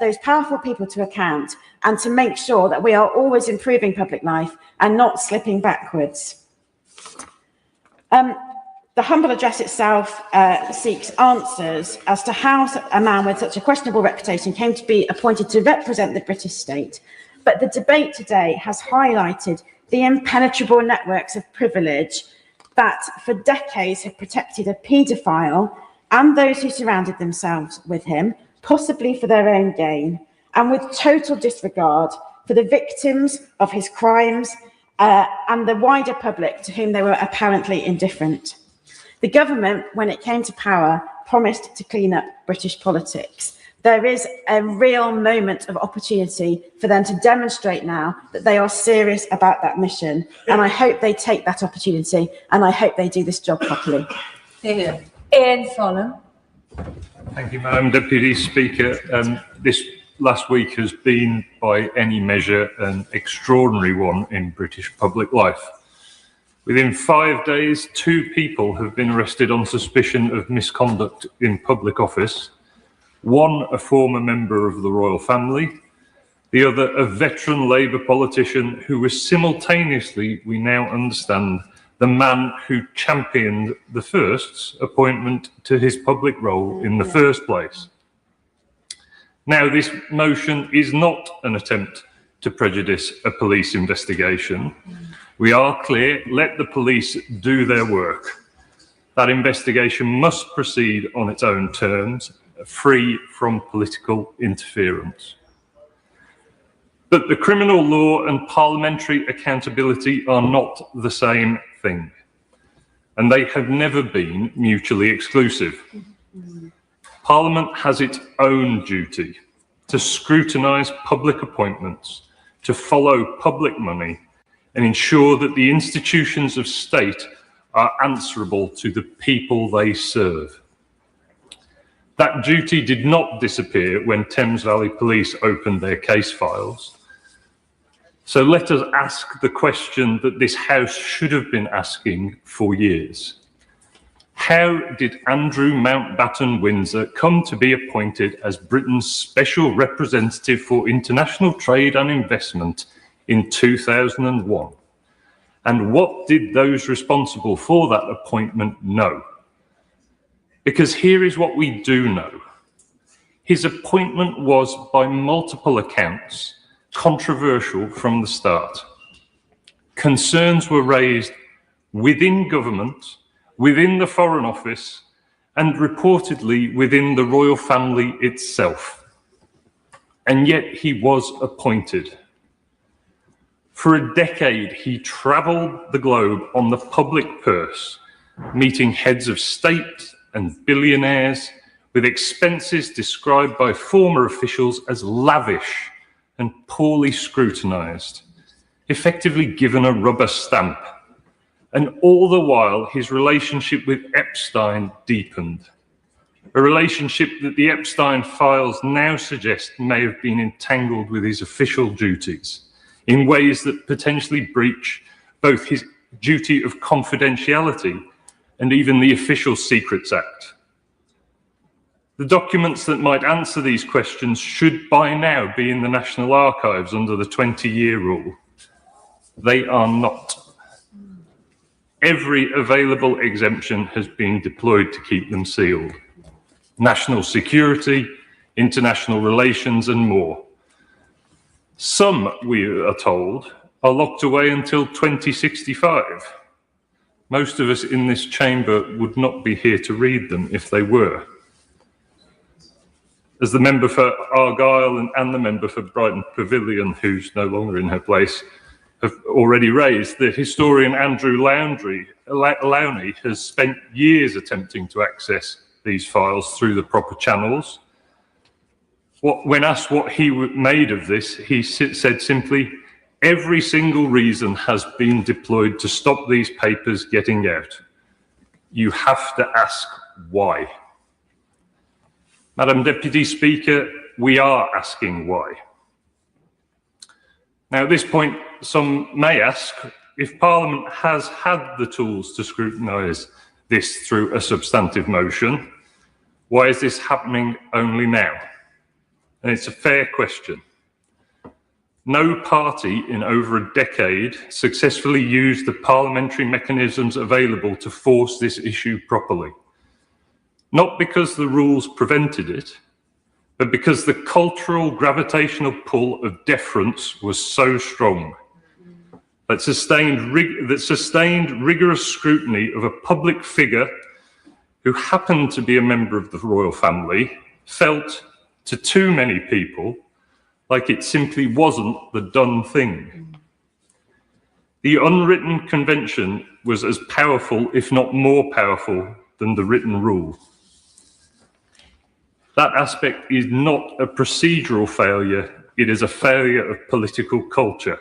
those powerful people to account and to make sure that we are always improving public life and not slipping backwards. The humble address itself seeks answers as to how a man with such a questionable reputation came to be appointed to represent the British state. But the debate today has highlighted the impenetrable networks of privilege that for decades have protected a paedophile and those who surrounded themselves with him, possibly for their own gain, and with total disregard for the victims of his crimes and the wider public to whom they were apparently indifferent. The government, when it came to power, promised to clean up British politics. There is a real moment of opportunity for them to demonstrate now that they are serious about that mission. And I hope they take that opportunity, and I hope they do this job properly. Ian Solomon. Thank you, Madam Deputy Speaker. This last week has been, by any measure, an extraordinary one in British public life. Within 5 days, 2 people have been arrested on suspicion of misconduct in public office. One, a former member of the royal family. The other, a veteran Labour politician who was simultaneously, we now understand, the man who championed the first's appointment to his public role in the first place. Now, this motion is not an attempt to prejudice a police investigation. We are clear, let the police do their work. That investigation must proceed on its own terms, free from political interference. But the criminal law and parliamentary accountability are not the same thing, and they have never been mutually exclusive. Parliament has its own duty to scrutinise public appointments, to follow public money, and ensure that the institutions of state are answerable to the people they serve. That duty did not disappear when Thames Valley Police opened their case files. So let us ask the question that this House should have been asking for years. How did Andrew Mountbatten Windsor come to be appointed as Britain's Special Representative for International Trade and Investment in 2001? And what did those responsible for that appointment know? Because here is what we do know. His appointment was, by multiple accounts, controversial from the start. Concerns were raised within government, within the Foreign Office, and reportedly within the royal family itself. And yet he was appointed. For a decade, he travelled the globe on the public purse, meeting heads of state and billionaires with expenses described by former officials as lavish and poorly scrutinised, effectively given a rubber stamp. And all the while, his relationship with Epstein deepened. A relationship that the Epstein files now suggest may have been entangled with his official duties in ways that potentially breach both his duty of confidentiality and even the Official Secrets Act. The documents that might answer these questions should by now be in the National Archives under the 20-year rule. They are not. Every available exemption has been deployed to keep them sealed. National security, international relations, and more. Some, we are told, are locked away until 2065. Most of us in this chamber would not be here to read them if they were. As the member for Argyll and the member for Brighton Pavilion, who's no longer in her place, have already raised, the historian Andrew Lowney has spent years attempting to access these files through the proper channels. When asked what he made of this, he said simply, every single reason has been deployed to stop these papers getting out. You have to ask why. Madam Deputy Speaker, we are asking why. Now, at this point, some may ask, if Parliament has had the tools to scrutinise this through a substantive motion, why is this happening only now? And it's a fair question. No party in over a decade successfully used the parliamentary mechanisms available to force this issue properly. Not because the rules prevented it, but because the cultural gravitational pull of deference was so strong that sustained rigorous scrutiny of a public figure who happened to be a member of the royal family felt to too many people like it simply wasn't the done thing. The unwritten convention was as powerful, if not more powerful, than the written rule. That aspect is not a procedural failure, it is a failure of political culture.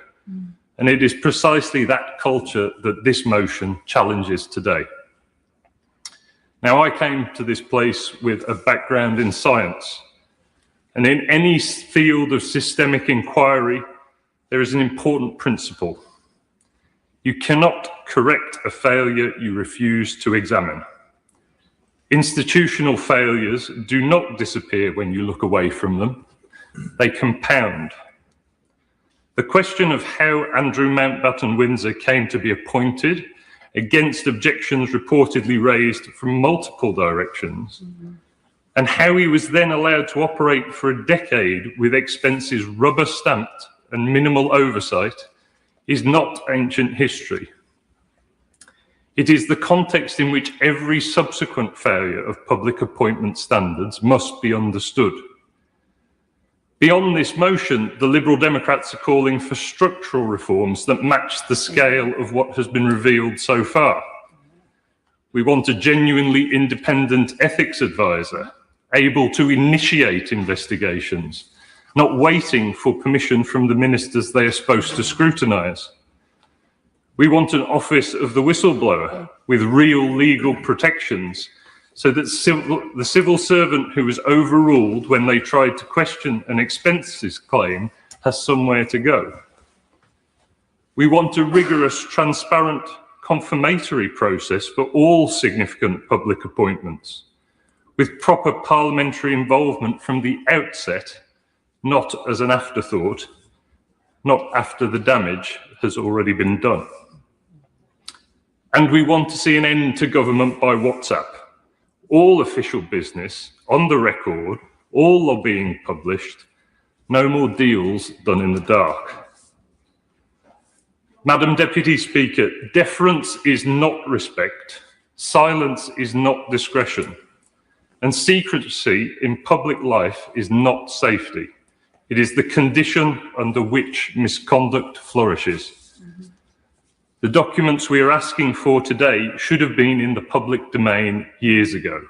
And it is precisely that culture that this motion challenges today. Now, I came to this place with a background in science, and in any field of systemic inquiry, there is an important principle. You cannot correct a failure you refuse to examine. Institutional failures do not disappear when you look away from them. They compound. The question of how Andrew Mountbatten Windsor came to be appointed against objections reportedly raised from multiple directions, and how he was then allowed to operate for a decade with expenses rubber-stamped and minimal oversight is not ancient history. It is the context in which every subsequent failure of public appointment standards must be understood. Beyond this motion, the Liberal Democrats are calling for structural reforms that match the scale of what has been revealed so far. We want a genuinely independent ethics advisor, able to initiate investigations, not waiting for permission from the ministers they are supposed to scrutinise. We want an office of the whistleblower with real legal protections so that the civil servant who was overruled when they tried to question an expenses claim has somewhere to go. We want a rigorous, transparent, confirmatory process for all significant public appointments, with proper parliamentary involvement from the outset, not as an afterthought, not after the damage has already been done. And we want to see an end to government by WhatsApp. All official business on the record, all lobbying published, no more deals done in the dark. Madam Deputy Speaker, deference is not respect, silence is not discretion, and secrecy in public life is not safety. It is the condition under which misconduct flourishes. The documents we are asking for today should have been in the public domain years ago.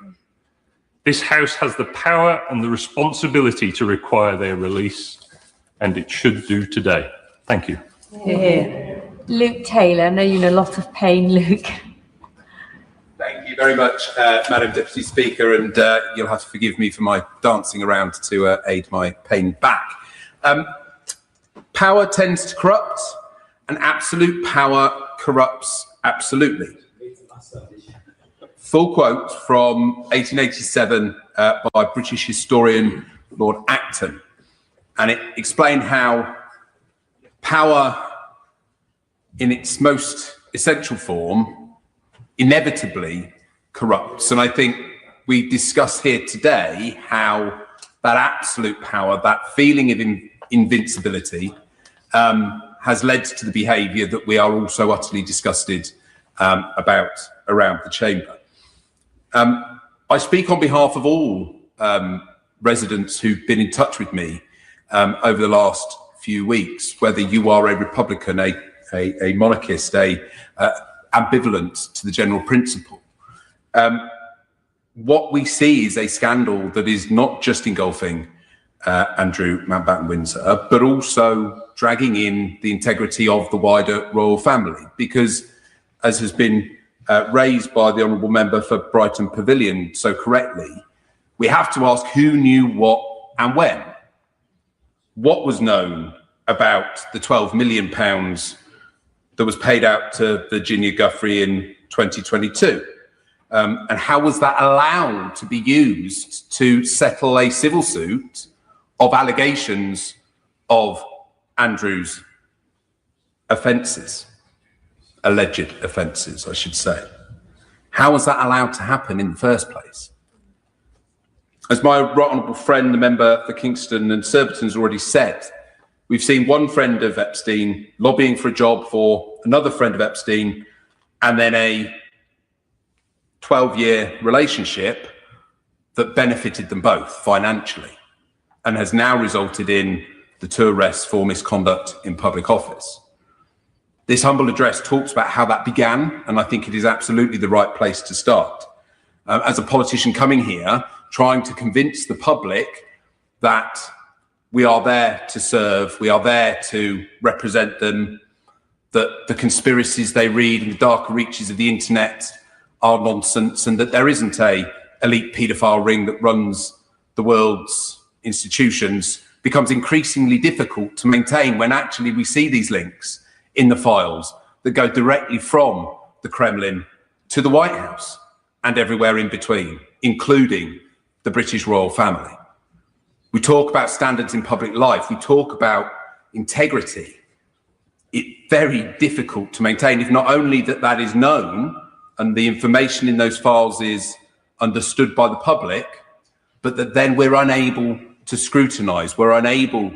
This House has the power and the responsibility to require their release, and it should do today. Thank you. Luke Taylor, I know you're in a lot of pain, Luke. Thank you very much, Madam Deputy Speaker, and you'll have to forgive me for my dancing around to aid my pain back. Power tends to corrupt, and absolute power corrupts absolutely. Full quote from 1887 by British historian Lord Acton, and it explained how power in its most essential form inevitably corrupts. And I think we discuss here today how that absolute power, that feeling of invincibility, has led to the behaviour that we are all so utterly disgusted about around the chamber. I speak on behalf of all residents who've been in touch with me over the last few weeks, whether you are a Republican, a monarchist, ambivalent to the general principle. What we see is a scandal that is not just engulfing Andrew Mountbatten Windsor, but also dragging in the integrity of the wider royal family, because, as has been raised by the Honourable Member for Brighton Pavilion so correctly, we have to ask who knew what and when. What was known about the £12 million that was paid out to Virginia Guthrie in 2022? And how was that allowed to be used to settle a civil suit of allegations of Andrew's offences, alleged offences, I should say? How was that allowed to happen in the first place? As my right honourable friend, the member for Kingston and Surbiton, has already said, we've seen one friend of Epstein lobbying for a job for another friend of Epstein, and then a 12-year relationship that benefited them both financially and has now resulted in the two arrests for misconduct in public office. This humble address talks about how that began, and I think it is absolutely the right place to start. As a politician coming here, trying to convince the public that we are there to serve, we are there to represent them, that the conspiracies they read in the darker reaches of the internet are nonsense, and that there isn't an elite paedophile ring that runs the world's institutions, becomes increasingly difficult to maintain when actually we see these links in the files that go directly from the Kremlin to the White House and everywhere in between, including the British royal family. We talk about standards in public life. We talk about integrity. It's very difficult to maintain if not only that is known and the information in those files is understood by the public, but that then we're unable to scrutinise, we're unable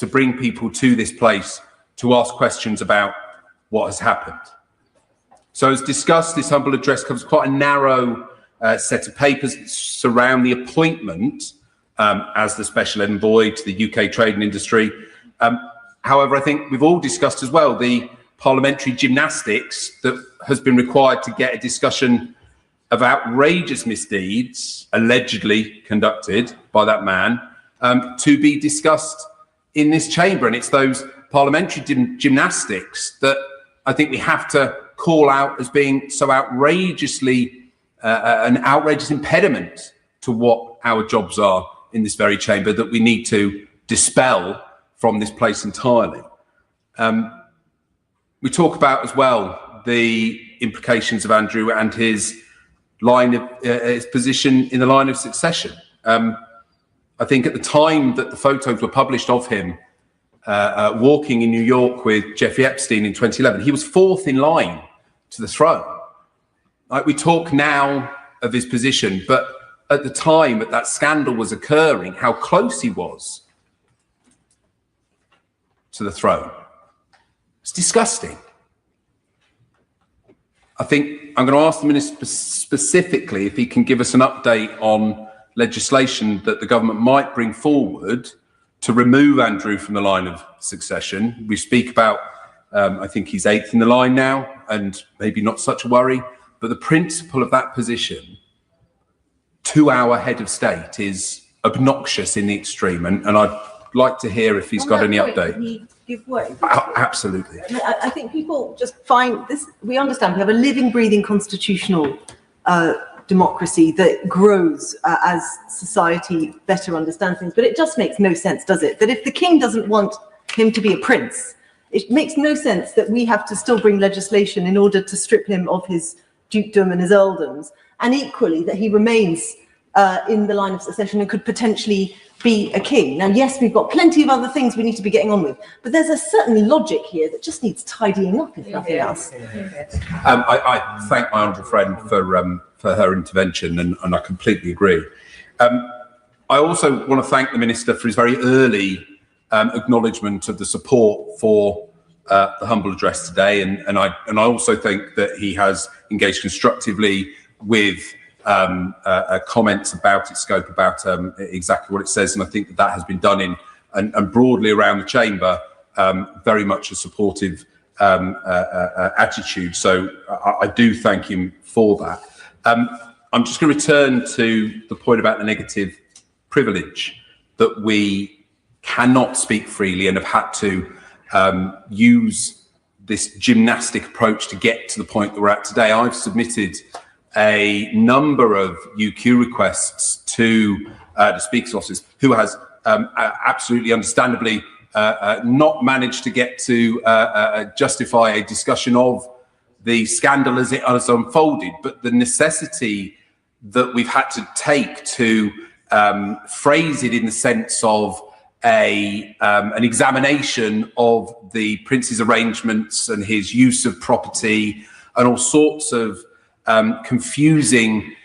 to bring people to this place to ask questions about what has happened. So as discussed, this humble address covers quite a narrow set of papers that surround the appointment as the special envoy to the UK trade and industry. However, I think we've all discussed as well the parliamentary gymnastics that has been required to get a discussion of outrageous misdeeds allegedly conducted by that man to be discussed in this chamber. And it's those parliamentary gymnastics that I think we have to call out as being so outrageously an outrageous impediment to what our jobs are in this very chamber that we need to dispel from this place entirely. We talk about as well the implications of Andrew and his line of his position in the line of succession. I think at the time that the photos were published of him walking in New York with Jeffrey Epstein in 2011, he was fourth in line to the throne. Like, we talk now of his position, but at the time that that scandal was occurring, how close he was to the throne. It's disgusting. I think I'm going to ask the Minister specifically if he can give us an update on legislation that the government might bring forward to remove Andrew from the line of succession. We speak about, I think he's eighth in the line now, and maybe not such a worry, but the principle of that position to our head of state is obnoxious in the extreme, and I'd like to hear if he's got any update. Can he give way? Absolutely. I think people just find this, we understand we have a living, breathing constitutional democracy that grows as society better understands things, but it just makes no sense, does it? That if the king doesn't want him to be a prince, it makes no sense that we have to still bring legislation in order to strip him of his dukedom and his earldoms, and equally that he remains in the line of succession and could potentially be a king. Now, yes, we've got plenty of other things we need to be getting on with, but there's a certain logic here that just needs tidying up, if nothing else. I thank my honourable friend for her intervention, and I completely agree. I also want to thank the Minister for his very early acknowledgement of the support for the humble address today, and I also think that he has engaged constructively with comments about its scope, about exactly what it says, and I think that has been done in and broadly around the chamber, very much a supportive attitude. So I do thank him for that. I'm just going to return to the point about the negative privilege, that we cannot speak freely and have had to use this gymnastic approach to get to the point that we're at today. I've submitted a number of UQ requests to the Speaker's office, who has absolutely understandably not managed to get to justify a discussion of the scandal as it has unfolded, but the necessity that we've had to take to phrase it in the sense of an examination of the Prince's arrangements and his use of property and all sorts of confusing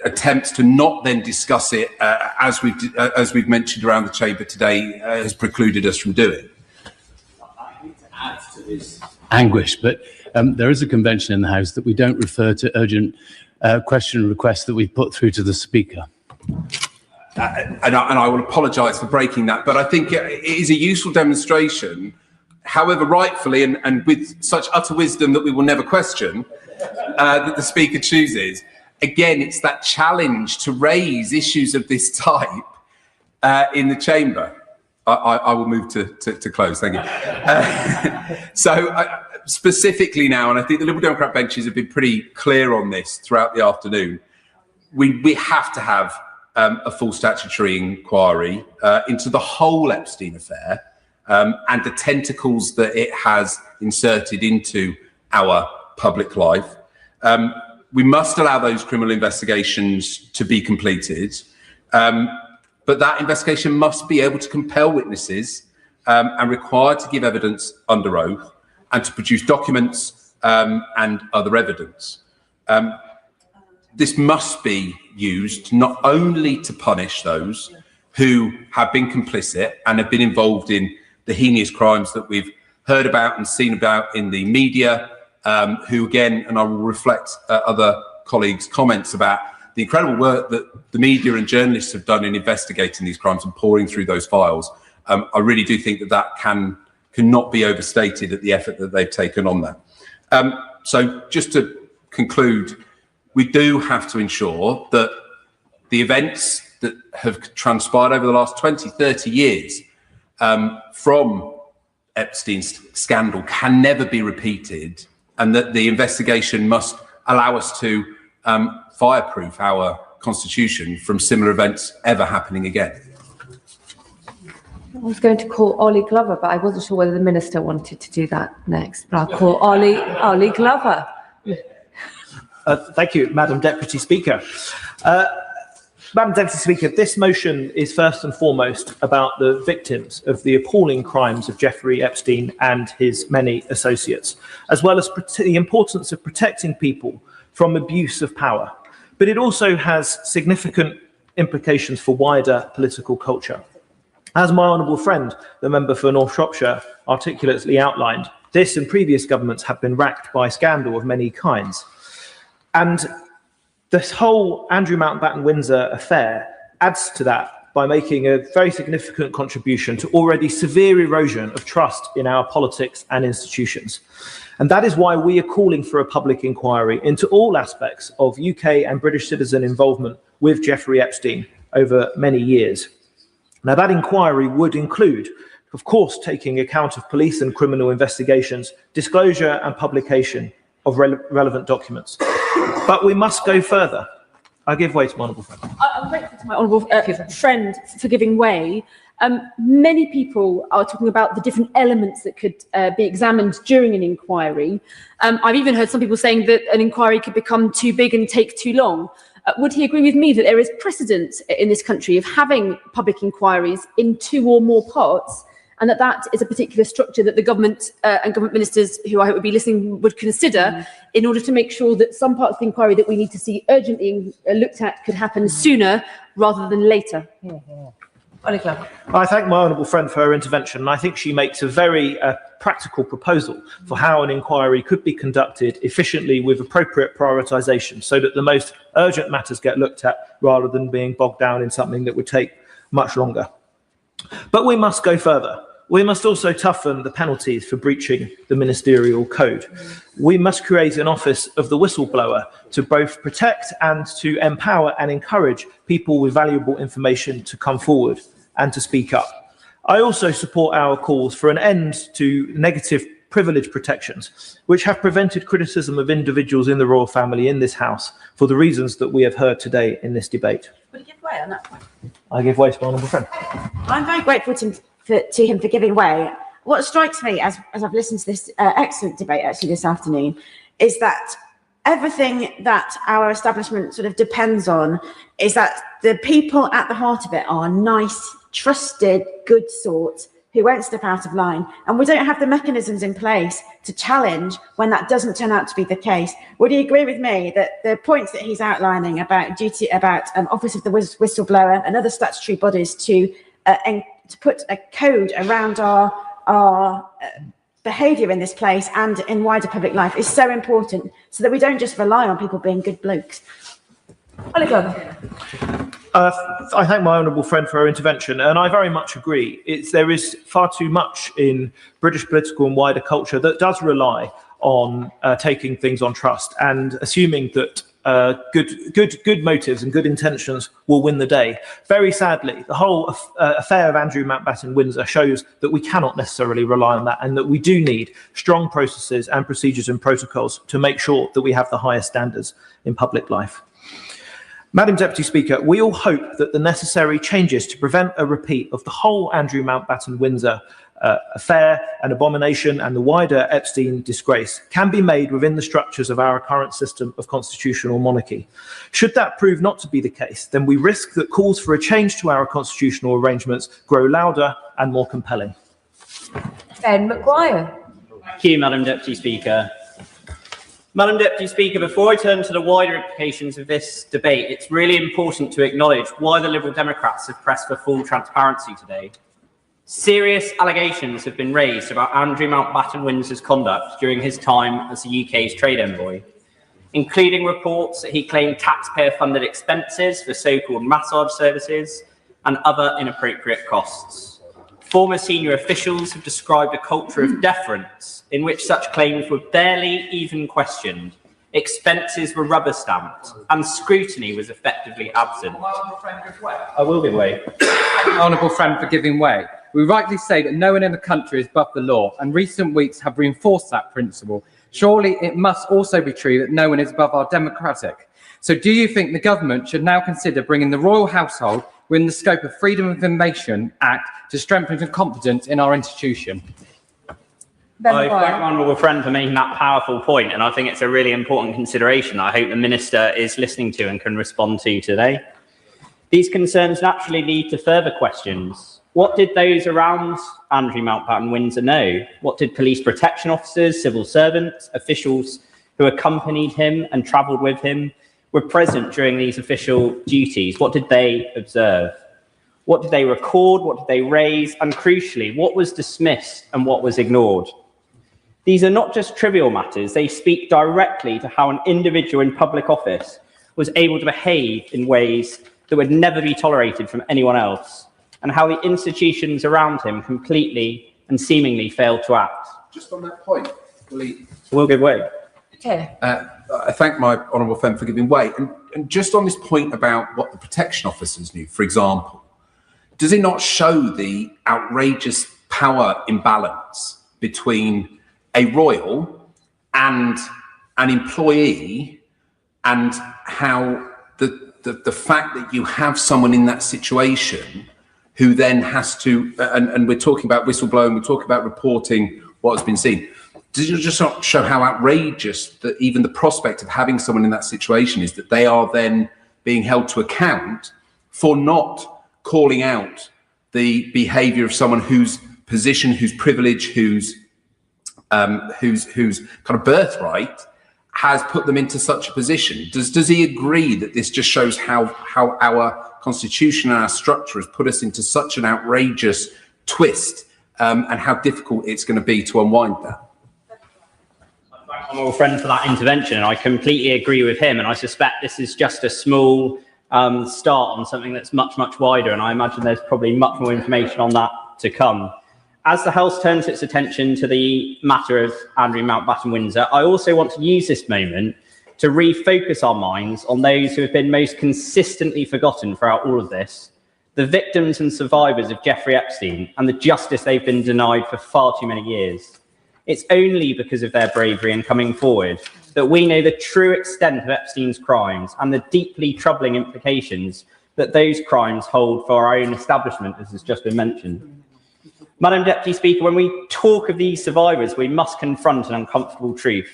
attempts to not then discuss it as we've mentioned around the chamber today has precluded us from doing. I hate to add to this anguish, but there is a convention in the House that we don't refer to urgent question requests that we've put through to the Speaker. And I will apologise for breaking that, but I think it is a useful demonstration, however rightfully and with such utter wisdom that we will never question, that the Speaker chooses. Again, it's that challenge to raise issues of this type in the chamber. I will move to close, thank you. Specifically now, and I think the Liberal Democrat benches have been pretty clear on this throughout the afternoon, we have to have a full statutory inquiry into the whole Epstein affair and the tentacles that it has inserted into our public life. We must allow those criminal investigations to be completed, but that investigation must be able to compel witnesses and required to give evidence under oath and to produce documents and other evidence. This must be used not only to punish those who have been complicit and have been involved in the heinous crimes that we've heard about and seen about in the media, who again, and I will reflect other colleagues' comments about the incredible work that the media and journalists have done in investigating these crimes and pouring through those files. I really do think that cannot be overstated at the effort that they've taken on that. So just to conclude, we do have to ensure that the events that have transpired over the last 20, 30 years from Epstein's scandal can never be repeated, and that the investigation must allow us to fireproof our constitution from similar events ever happening again. I was going to call Ollie Glover, but I wasn't sure whether the Minister wanted to do that next. But I'll call Ollie Glover. Thank you, Madam Deputy Speaker. Madam Deputy Speaker, this motion is first and foremost about the victims of the appalling crimes of Jeffrey Epstein and his many associates, as well as the importance of protecting people from abuse of power. But it also has significant implications for wider political culture. As my honourable friend, the member for North Shropshire, articulately outlined, this and previous governments have been racked by scandal of many kinds. And this whole Andrew Mountbatten-Windsor affair adds to that by making a very significant contribution to already severe erosion of trust in our politics and institutions. And that is why we are calling for a public inquiry into all aspects of UK and British citizen involvement with Jeffrey Epstein over many years. Now, that inquiry would include, of course, taking account of police and criminal investigations, disclosure and publication of relevant documents. But we must go further. I give way to my honourable friend. I'm grateful to my honourable friend for giving way. Many people are talking about the different elements that could be examined during an inquiry. I've even heard some people saying that an inquiry could become too big and take too long. Would he agree with me that there is precedent in this country of having public inquiries in 2 or more parts, and that is a particular structure that the government and government ministers, who I hope would be listening, would consider in order to make sure that some parts of the inquiry that we need to see urgently looked at could happen sooner rather than later? I thank my honourable friend for her intervention, and I think she makes a very practical proposal for how an inquiry could be conducted efficiently with appropriate prioritisation so that the most urgent matters get looked at rather than being bogged down in something that would take much longer. But we must go further. We must also toughen the penalties for breaching the ministerial code. We must create an office of the whistleblower to both protect and to empower and encourage people with valuable information to come forward and to speak up. I also support our calls for an end to negative privilege protections, which have prevented criticism of individuals in the royal family in this House for the reasons that we have heard today in this debate. Would you give way on that point? I give way to my honourable friend. I'm very grateful to him for giving way. What strikes me as I've listened to this excellent debate actually this afternoon is that everything that our establishment sort of depends on is that the people at the heart of it are nice, trusted, good sorts who won't step out of line. And we don't have the mechanisms in place to challenge when that doesn't turn out to be the case. Would you agree with me that the points that he's outlining about duty, about Office of the Whistleblower and other statutory bodies to put a code around our behaviour in this place and in wider public life is so important so that we don't just rely on people being good blokes? I thank my honourable friend for her intervention, and I very much agree. There is far too much in British political and wider culture that does rely on taking things on trust and assuming that good motives and good intentions will win the day. Very sadly, the whole affair of Andrew Mountbatten-Windsor shows that we cannot necessarily rely on that, and that we do need strong processes and procedures and protocols to make sure that we have the highest standards in public life. Madam Deputy Speaker, we all hope that the necessary changes to prevent a repeat of the whole Andrew Mountbatten-Windsor affair and abomination and the wider Epstein disgrace can be made within the structures of our current system of constitutional monarchy. Should that prove not to be the case, then we risk that calls for a change to our constitutional arrangements grow louder and more compelling. Ben Maguire. Thank you, Madam Deputy Speaker. Madam Deputy Speaker, before I turn to the wider implications of this debate, it's really important to acknowledge why the Liberal Democrats have pressed for full transparency today. Serious allegations have been raised about Andrew Mountbatten-Windsor's conduct during his time as the UK's trade envoy, including reports that he claimed taxpayer-funded expenses for so-called massage services and other inappropriate costs. Former senior officials have described a culture of deference in which such claims were barely even questioned, expenses were rubber-stamped, and scrutiny was effectively absent. I will give way. Honourable friend for giving way. We rightly say that no one in the country is above the law, and recent weeks have reinforced that principle. Surely it must also be true that no one is above our democratic. So do you think the government should now consider bringing the royal household within the scope of Freedom of Information Act to strengthen confidence in our institution? I thank my honourable friend for making that powerful point, and I think it's a really important consideration I hope the Minister is listening to and can respond to today. These concerns naturally lead to further questions. What did those around Andrew Mountbatten-Windsor know? What did police protection officers, civil servants, officials who accompanied him and travelled with him, were present during these official duties? What did they observe? What did they record? What did they raise? And crucially, what was dismissed and what was ignored? These are not just trivial matters. They speak directly to how an individual in public office was able to behave in ways that would never be tolerated from anyone else, and how the institutions around him completely and seemingly failed to act. Just on that point, we'll give way. Okay. I thank my honourable friend for giving way. And just on this point about what the protection officers knew, for example, does it not show the outrageous power imbalance between a royal and an employee, and how the fact that you have someone in that situation who then has to, and we're talking about whistleblowing, we're talking about reporting what has been seen. Does it just not show how outrageous that even the prospect of having someone in that situation is, that they are then being held to account for not calling out the behaviour of someone whose position, whose privilege, whose kind of birthright has put them into such a position? Does he agree that this just shows how our constitution and our structure has put us into such an outrageous twist, and how difficult it's going to be to unwind that? Honourable friend for that intervention, and I completely agree with him, and I suspect this is just a small start on something that's much, much wider, and I imagine there's probably much more information on that to come. As the House turns its attention to the matter of Andrew Mountbatten-Windsor, I also want to use this moment to refocus our minds on those who have been most consistently forgotten throughout all of this, the victims and survivors of Jeffrey Epstein and the justice they've been denied for far too many years. It's only because of their bravery in coming forward that we know the true extent of Epstein's crimes and the deeply troubling implications that those crimes hold for our own establishment, as has just been mentioned. Madam Deputy Speaker, when we talk of these survivors, we must confront an uncomfortable truth.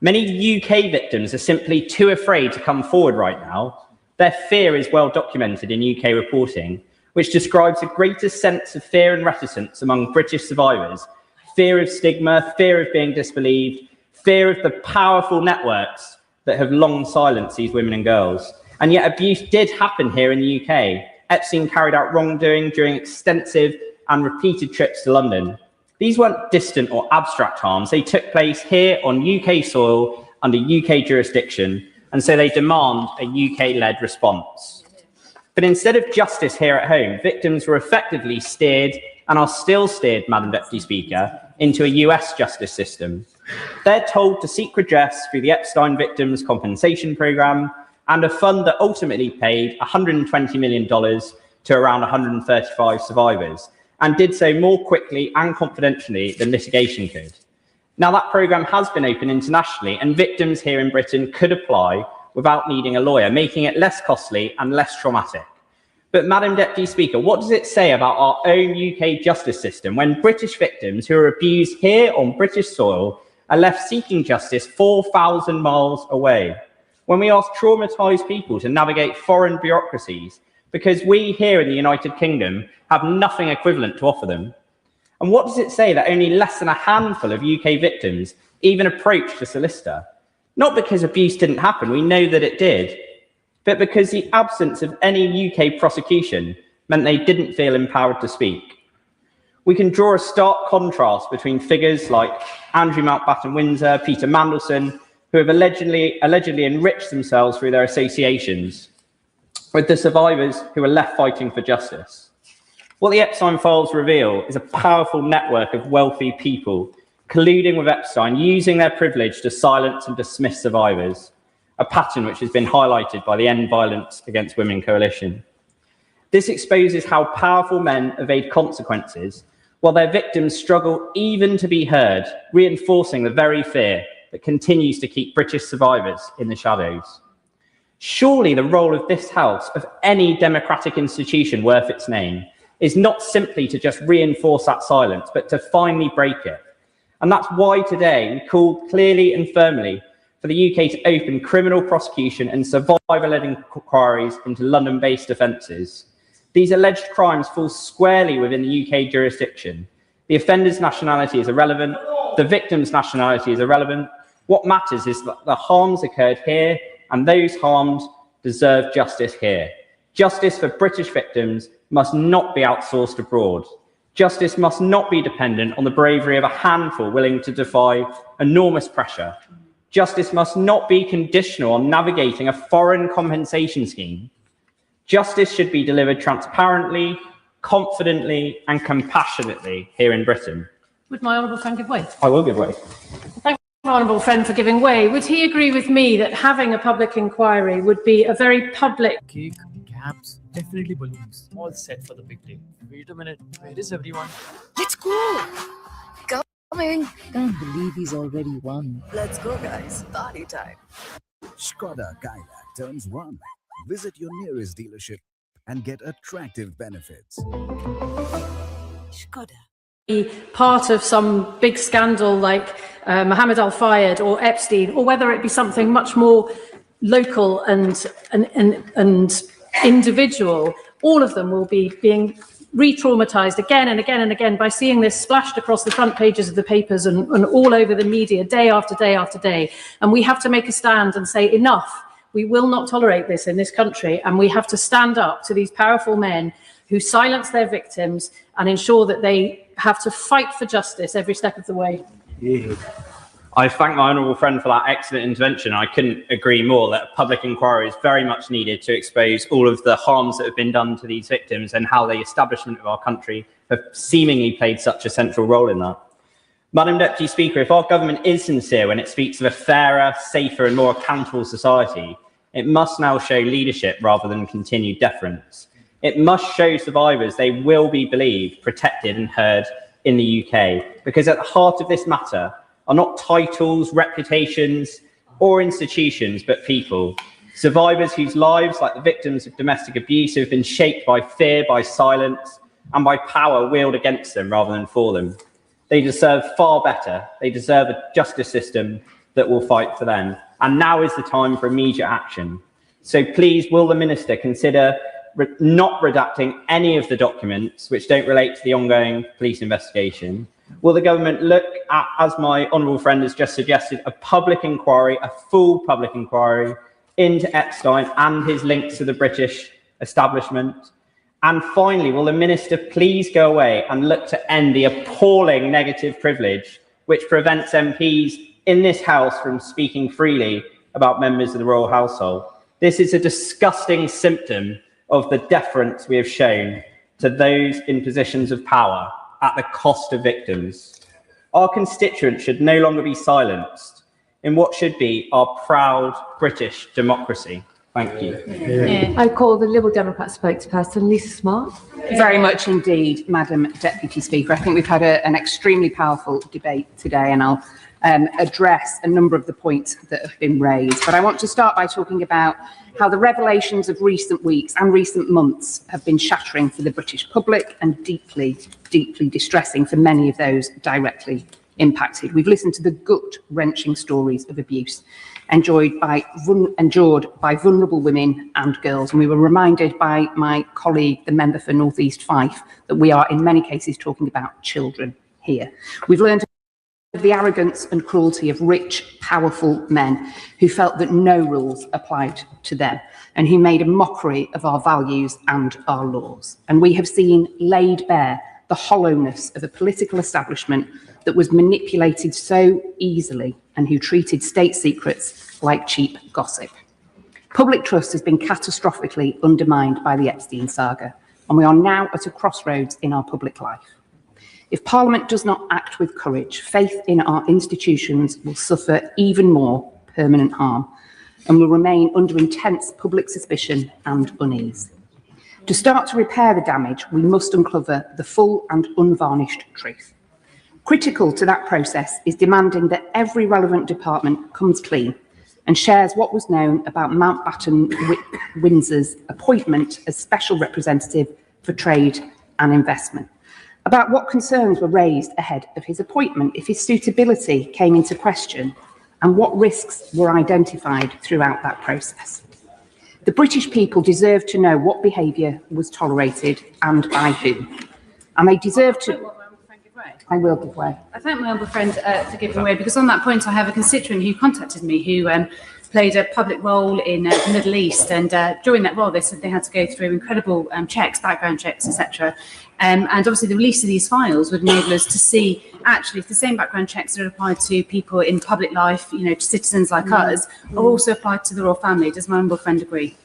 Many UK victims are simply too afraid to come forward right now. Their fear is well documented in UK reporting, which describes a greater sense of fear and reticence among British survivors. Fear of stigma, fear of being disbelieved, fear of the powerful networks that have long silenced these women and girls. And yet abuse did happen here in the UK. Epstein carried out wrongdoing during extensive and repeated trips to London. These weren't distant or abstract harms. They took place here on UK soil under UK jurisdiction, and so they demand a UK-led response. But instead of justice here at home, victims were effectively steered, and are still steered, Madam Deputy Speaker, into a US justice system. They're told to seek redress through the Epstein Victims Compensation Programme and a fund that ultimately paid $120 million to around 135 survivors, and did so more quickly and confidentially than litigation could. Now, that programme has been open internationally, and victims here in Britain could apply without needing a lawyer, making it less costly and less traumatic. But, Madam Deputy Speaker, what does it say about our own UK justice system when British victims who are abused here on British soil are left seeking justice 4,000 miles away? When we ask traumatised people to navigate foreign bureaucracies because we here in the United Kingdom have nothing equivalent to offer them? And what does it say that only less than a handful of UK victims even approached a solicitor? Not because abuse didn't happen, we know that it did, but because the absence of any UK prosecution meant they didn't feel empowered to speak. We can draw a stark contrast between figures like Andrew Mountbatten Windsor, Peter Mandelson, who have allegedly enriched themselves through their associations, with the survivors who are left fighting for justice. What the Epstein files reveal is a powerful network of wealthy people colluding with Epstein, using their privilege to silence and dismiss survivors, a pattern which has been highlighted by the End Violence Against Women Coalition. This exposes how powerful men evade consequences while their victims struggle even to be heard, reinforcing the very fear that continues to keep British survivors in the shadows. Surely the role of this House, of any democratic institution worth its name, is not simply to just reinforce that silence, but to finally break it. And that's why today we call clearly and firmly for the UK to open criminal prosecution and survivor-led inquiries into London-based offences. These alleged crimes fall squarely within the UK jurisdiction. The offender's nationality is irrelevant. The victim's nationality is irrelevant. What matters is that the harms occurred here, and those harmed deserve justice here. Justice for British victims must not be outsourced abroad. Justice must not be dependent on the bravery of a handful willing to defy enormous pressure. Justice must not be conditional on navigating a foreign compensation scheme. Justice should be delivered transparently, confidently, and compassionately here in Britain. Would my honourable friend give way? I will give way. Thank my honourable friend for giving way. Would he agree with me that having a public inquiry would be a very public... Cake, caps, definitely balloons. All set for the big day. Wait a minute, where is everyone? Let's go! Coming! Can't believe he's already won. Let's go, guys. Party time. Skoda Kayak turns 1. Visit your nearest dealership and get attractive benefits. Skoda. Be part of some big scandal like Mohammed Al-Fayed or Epstein, or whether it be something much more local and individual, all of them will be being re-traumatized again and again and again by seeing this splashed across the front pages of the papers and all over the media day after day after day. And we have to make a stand and say enough. We will not tolerate this in this country, and we have to stand up to these powerful men who silence their victims and ensure that they have to fight for justice every step of the way. Yeah. I thank my honourable friend for that excellent intervention. I couldn't agree more that a public inquiry is very much needed to expose all of the harms that have been done to these victims and how the establishment of our country have seemingly played such a central role in that. Madam Deputy Speaker, if our government is sincere when it speaks of a fairer, safer and more accountable society, it must now show leadership rather than continued deference. It must show survivors they will be believed, protected and heard in the UK, because at the heart of this matter are not titles, reputations or institutions, but people. Survivors whose lives, like the victims of domestic abuse, have been shaped by fear, by silence and by power wielded against them rather than for them. They deserve far better. They deserve a justice system that will fight for them. And now is the time for immediate action. So please, will the Minister consider not redacting any of the documents which don't relate to the ongoing police investigation? Will the government look at, as my honourable friend has just suggested, a public inquiry, a full public inquiry into Epstein and his links to the British establishment? And finally, will the Minister please go away and look to end the appalling negative privilege which prevents MPs in this House from speaking freely about members of the royal household? This is a disgusting symptom of the deference we have shown to those in positions of power at the cost of victims. Our constituents should no longer be silenced in what should be our proud British democracy. Thank you. Yeah. I call the Liberal Democrat spokesperson, Lisa Smart. Very much indeed, Madam Deputy Speaker. I think we've had an extremely powerful debate today, and I'll address a number of the points that have been raised. But I want to start by talking about how the revelations of recent weeks and recent months have been shattering for the British public and deeply, deeply distressing for many of those directly impacted. We've listened to the gut-wrenching stories of abuse endured by vulnerable women and girls. And we were reminded by my colleague, the member for North East Fife, that we are in many cases talking about children here. We've learned the arrogance and cruelty of rich, powerful men who felt that no rules applied to them and who made a mockery of our values and our laws. And we have seen laid bare the hollowness of a political establishment that was manipulated so easily and who treated state secrets like cheap gossip. Public trust has been catastrophically undermined by the Epstein saga, and we are now at a crossroads in our public life. If Parliament does not act with courage, faith in our institutions will suffer even more permanent harm and will remain under intense public suspicion and unease. To start to repair the damage, we must uncover the full and unvarnished truth. Critical to that process is demanding that every relevant department comes clean and shares what was known about Mountbatten Windsor's appointment as Special Representative for Trade and Investment, about what concerns were raised ahead of his appointment if his suitability came into question, and what risks were identified throughout that process. The British people deserve to know what behaviour was tolerated and by whom, and they deserve to... I will give way. I thank my honourable friend for giving way, because on that point I have a constituent who contacted me who played a public role in the Middle East, and during that role they said they had to go through incredible checks, background checks, etc. And obviously the release of these files would enable us to see actually if the same background checks that are applied to people in public life, you know, to citizens like us, are also applied to the royal family. Does my honourable friend agree?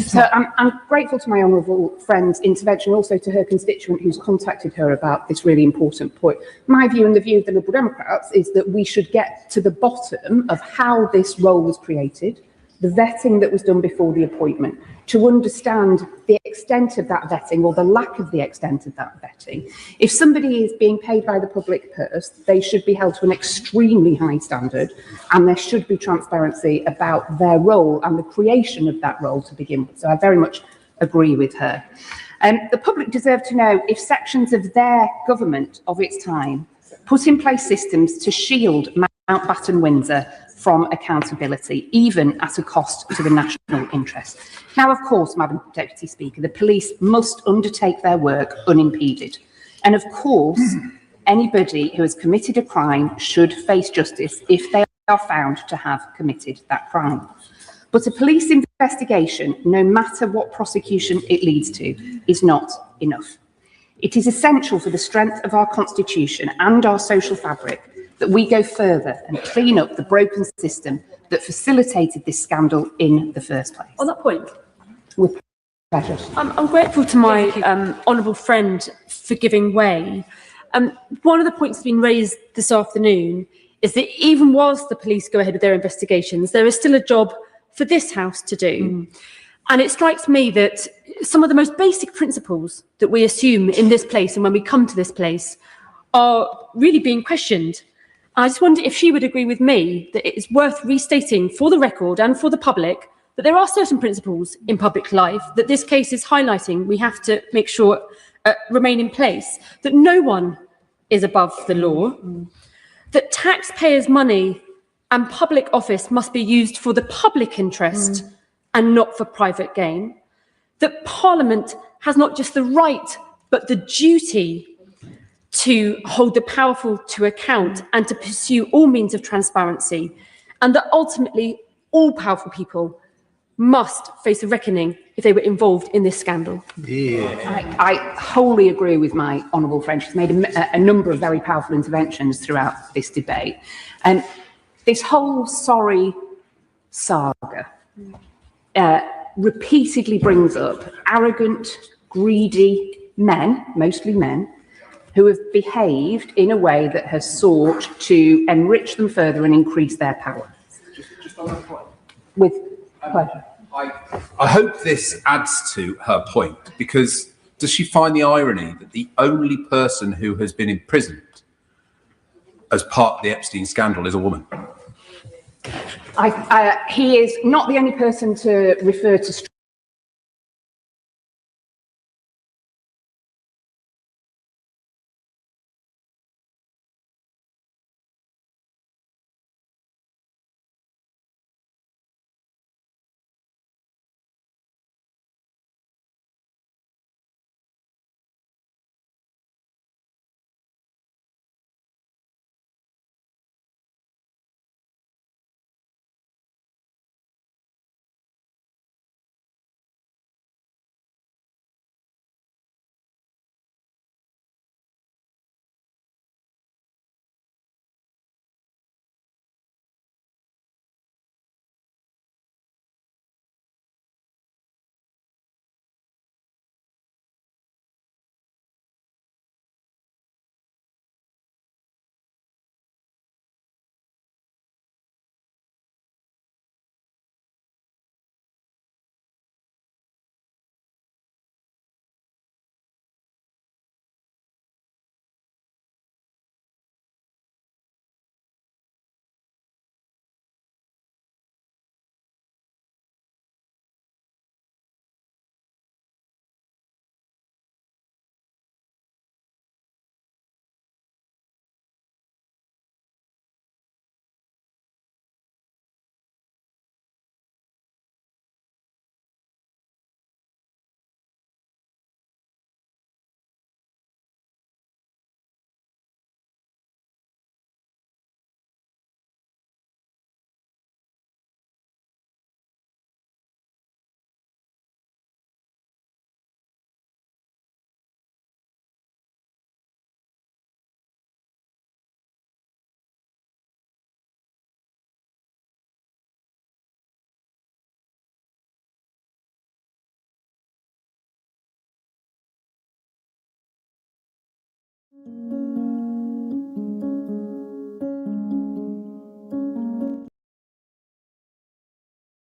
So I'm grateful to my honourable friend's intervention, also to her constituent who's contacted her about this really important point. My view and the view of the Liberal Democrats is that we should get to the bottom of how this role was created, the vetting that was done before the appointment, to understand the extent of that vetting or the lack of the extent of that vetting. If somebody is being paid by the public purse, they should be held to an extremely high standard, and there should be transparency about their role and the creation of that role to begin with. So I very much agree with her. The public deserve to know if sections of their government of its time put in place systems to shield Mountbatten Windsor from accountability, even at a cost to the national interest. Now, of course, Madam Deputy Speaker, the police must undertake their work unimpeded. And of course, anybody who has committed a crime should face justice if they are found to have committed that crime. But a police investigation, no matter what prosecution it leads to, is not enough. It is essential for the strength of our constitution and our social fabric that we go further and clean up the broken system that facilitated this scandal in the first place. On that point, with pleasure. I'm grateful to my honourable friend for giving way. One of the points that's been raised this afternoon is that even whilst the police go ahead with their investigations, there is still a job for this House to do. And it strikes me that some of the most basic principles that we assume in this place and when we come to this place are really being questioned. I just wonder if she would agree with me that it is worth restating for the record and for the public that there are certain principles in public life that this case is highlighting we have to make sure remain in place, that no one is above the law, that taxpayers' money and public office must be used for the public interest and not for private gain, that Parliament has not just the right but the duty to hold the powerful to account and to pursue all means of transparency, and that ultimately all powerful people must face a reckoning if they were involved in this scandal. I wholly agree with my honourable friend. She's made a number of very powerful interventions throughout this debate. And this whole sorry saga repeatedly brings up arrogant, greedy men, mostly men, who have behaved in a way that has sought to enrich them further and increase their power. Just on that point. With pleasure. I hope this adds to her point, because does she find the irony that the only person who has been imprisoned as part of the Epstein scandal is a woman? He is not the only person to refer to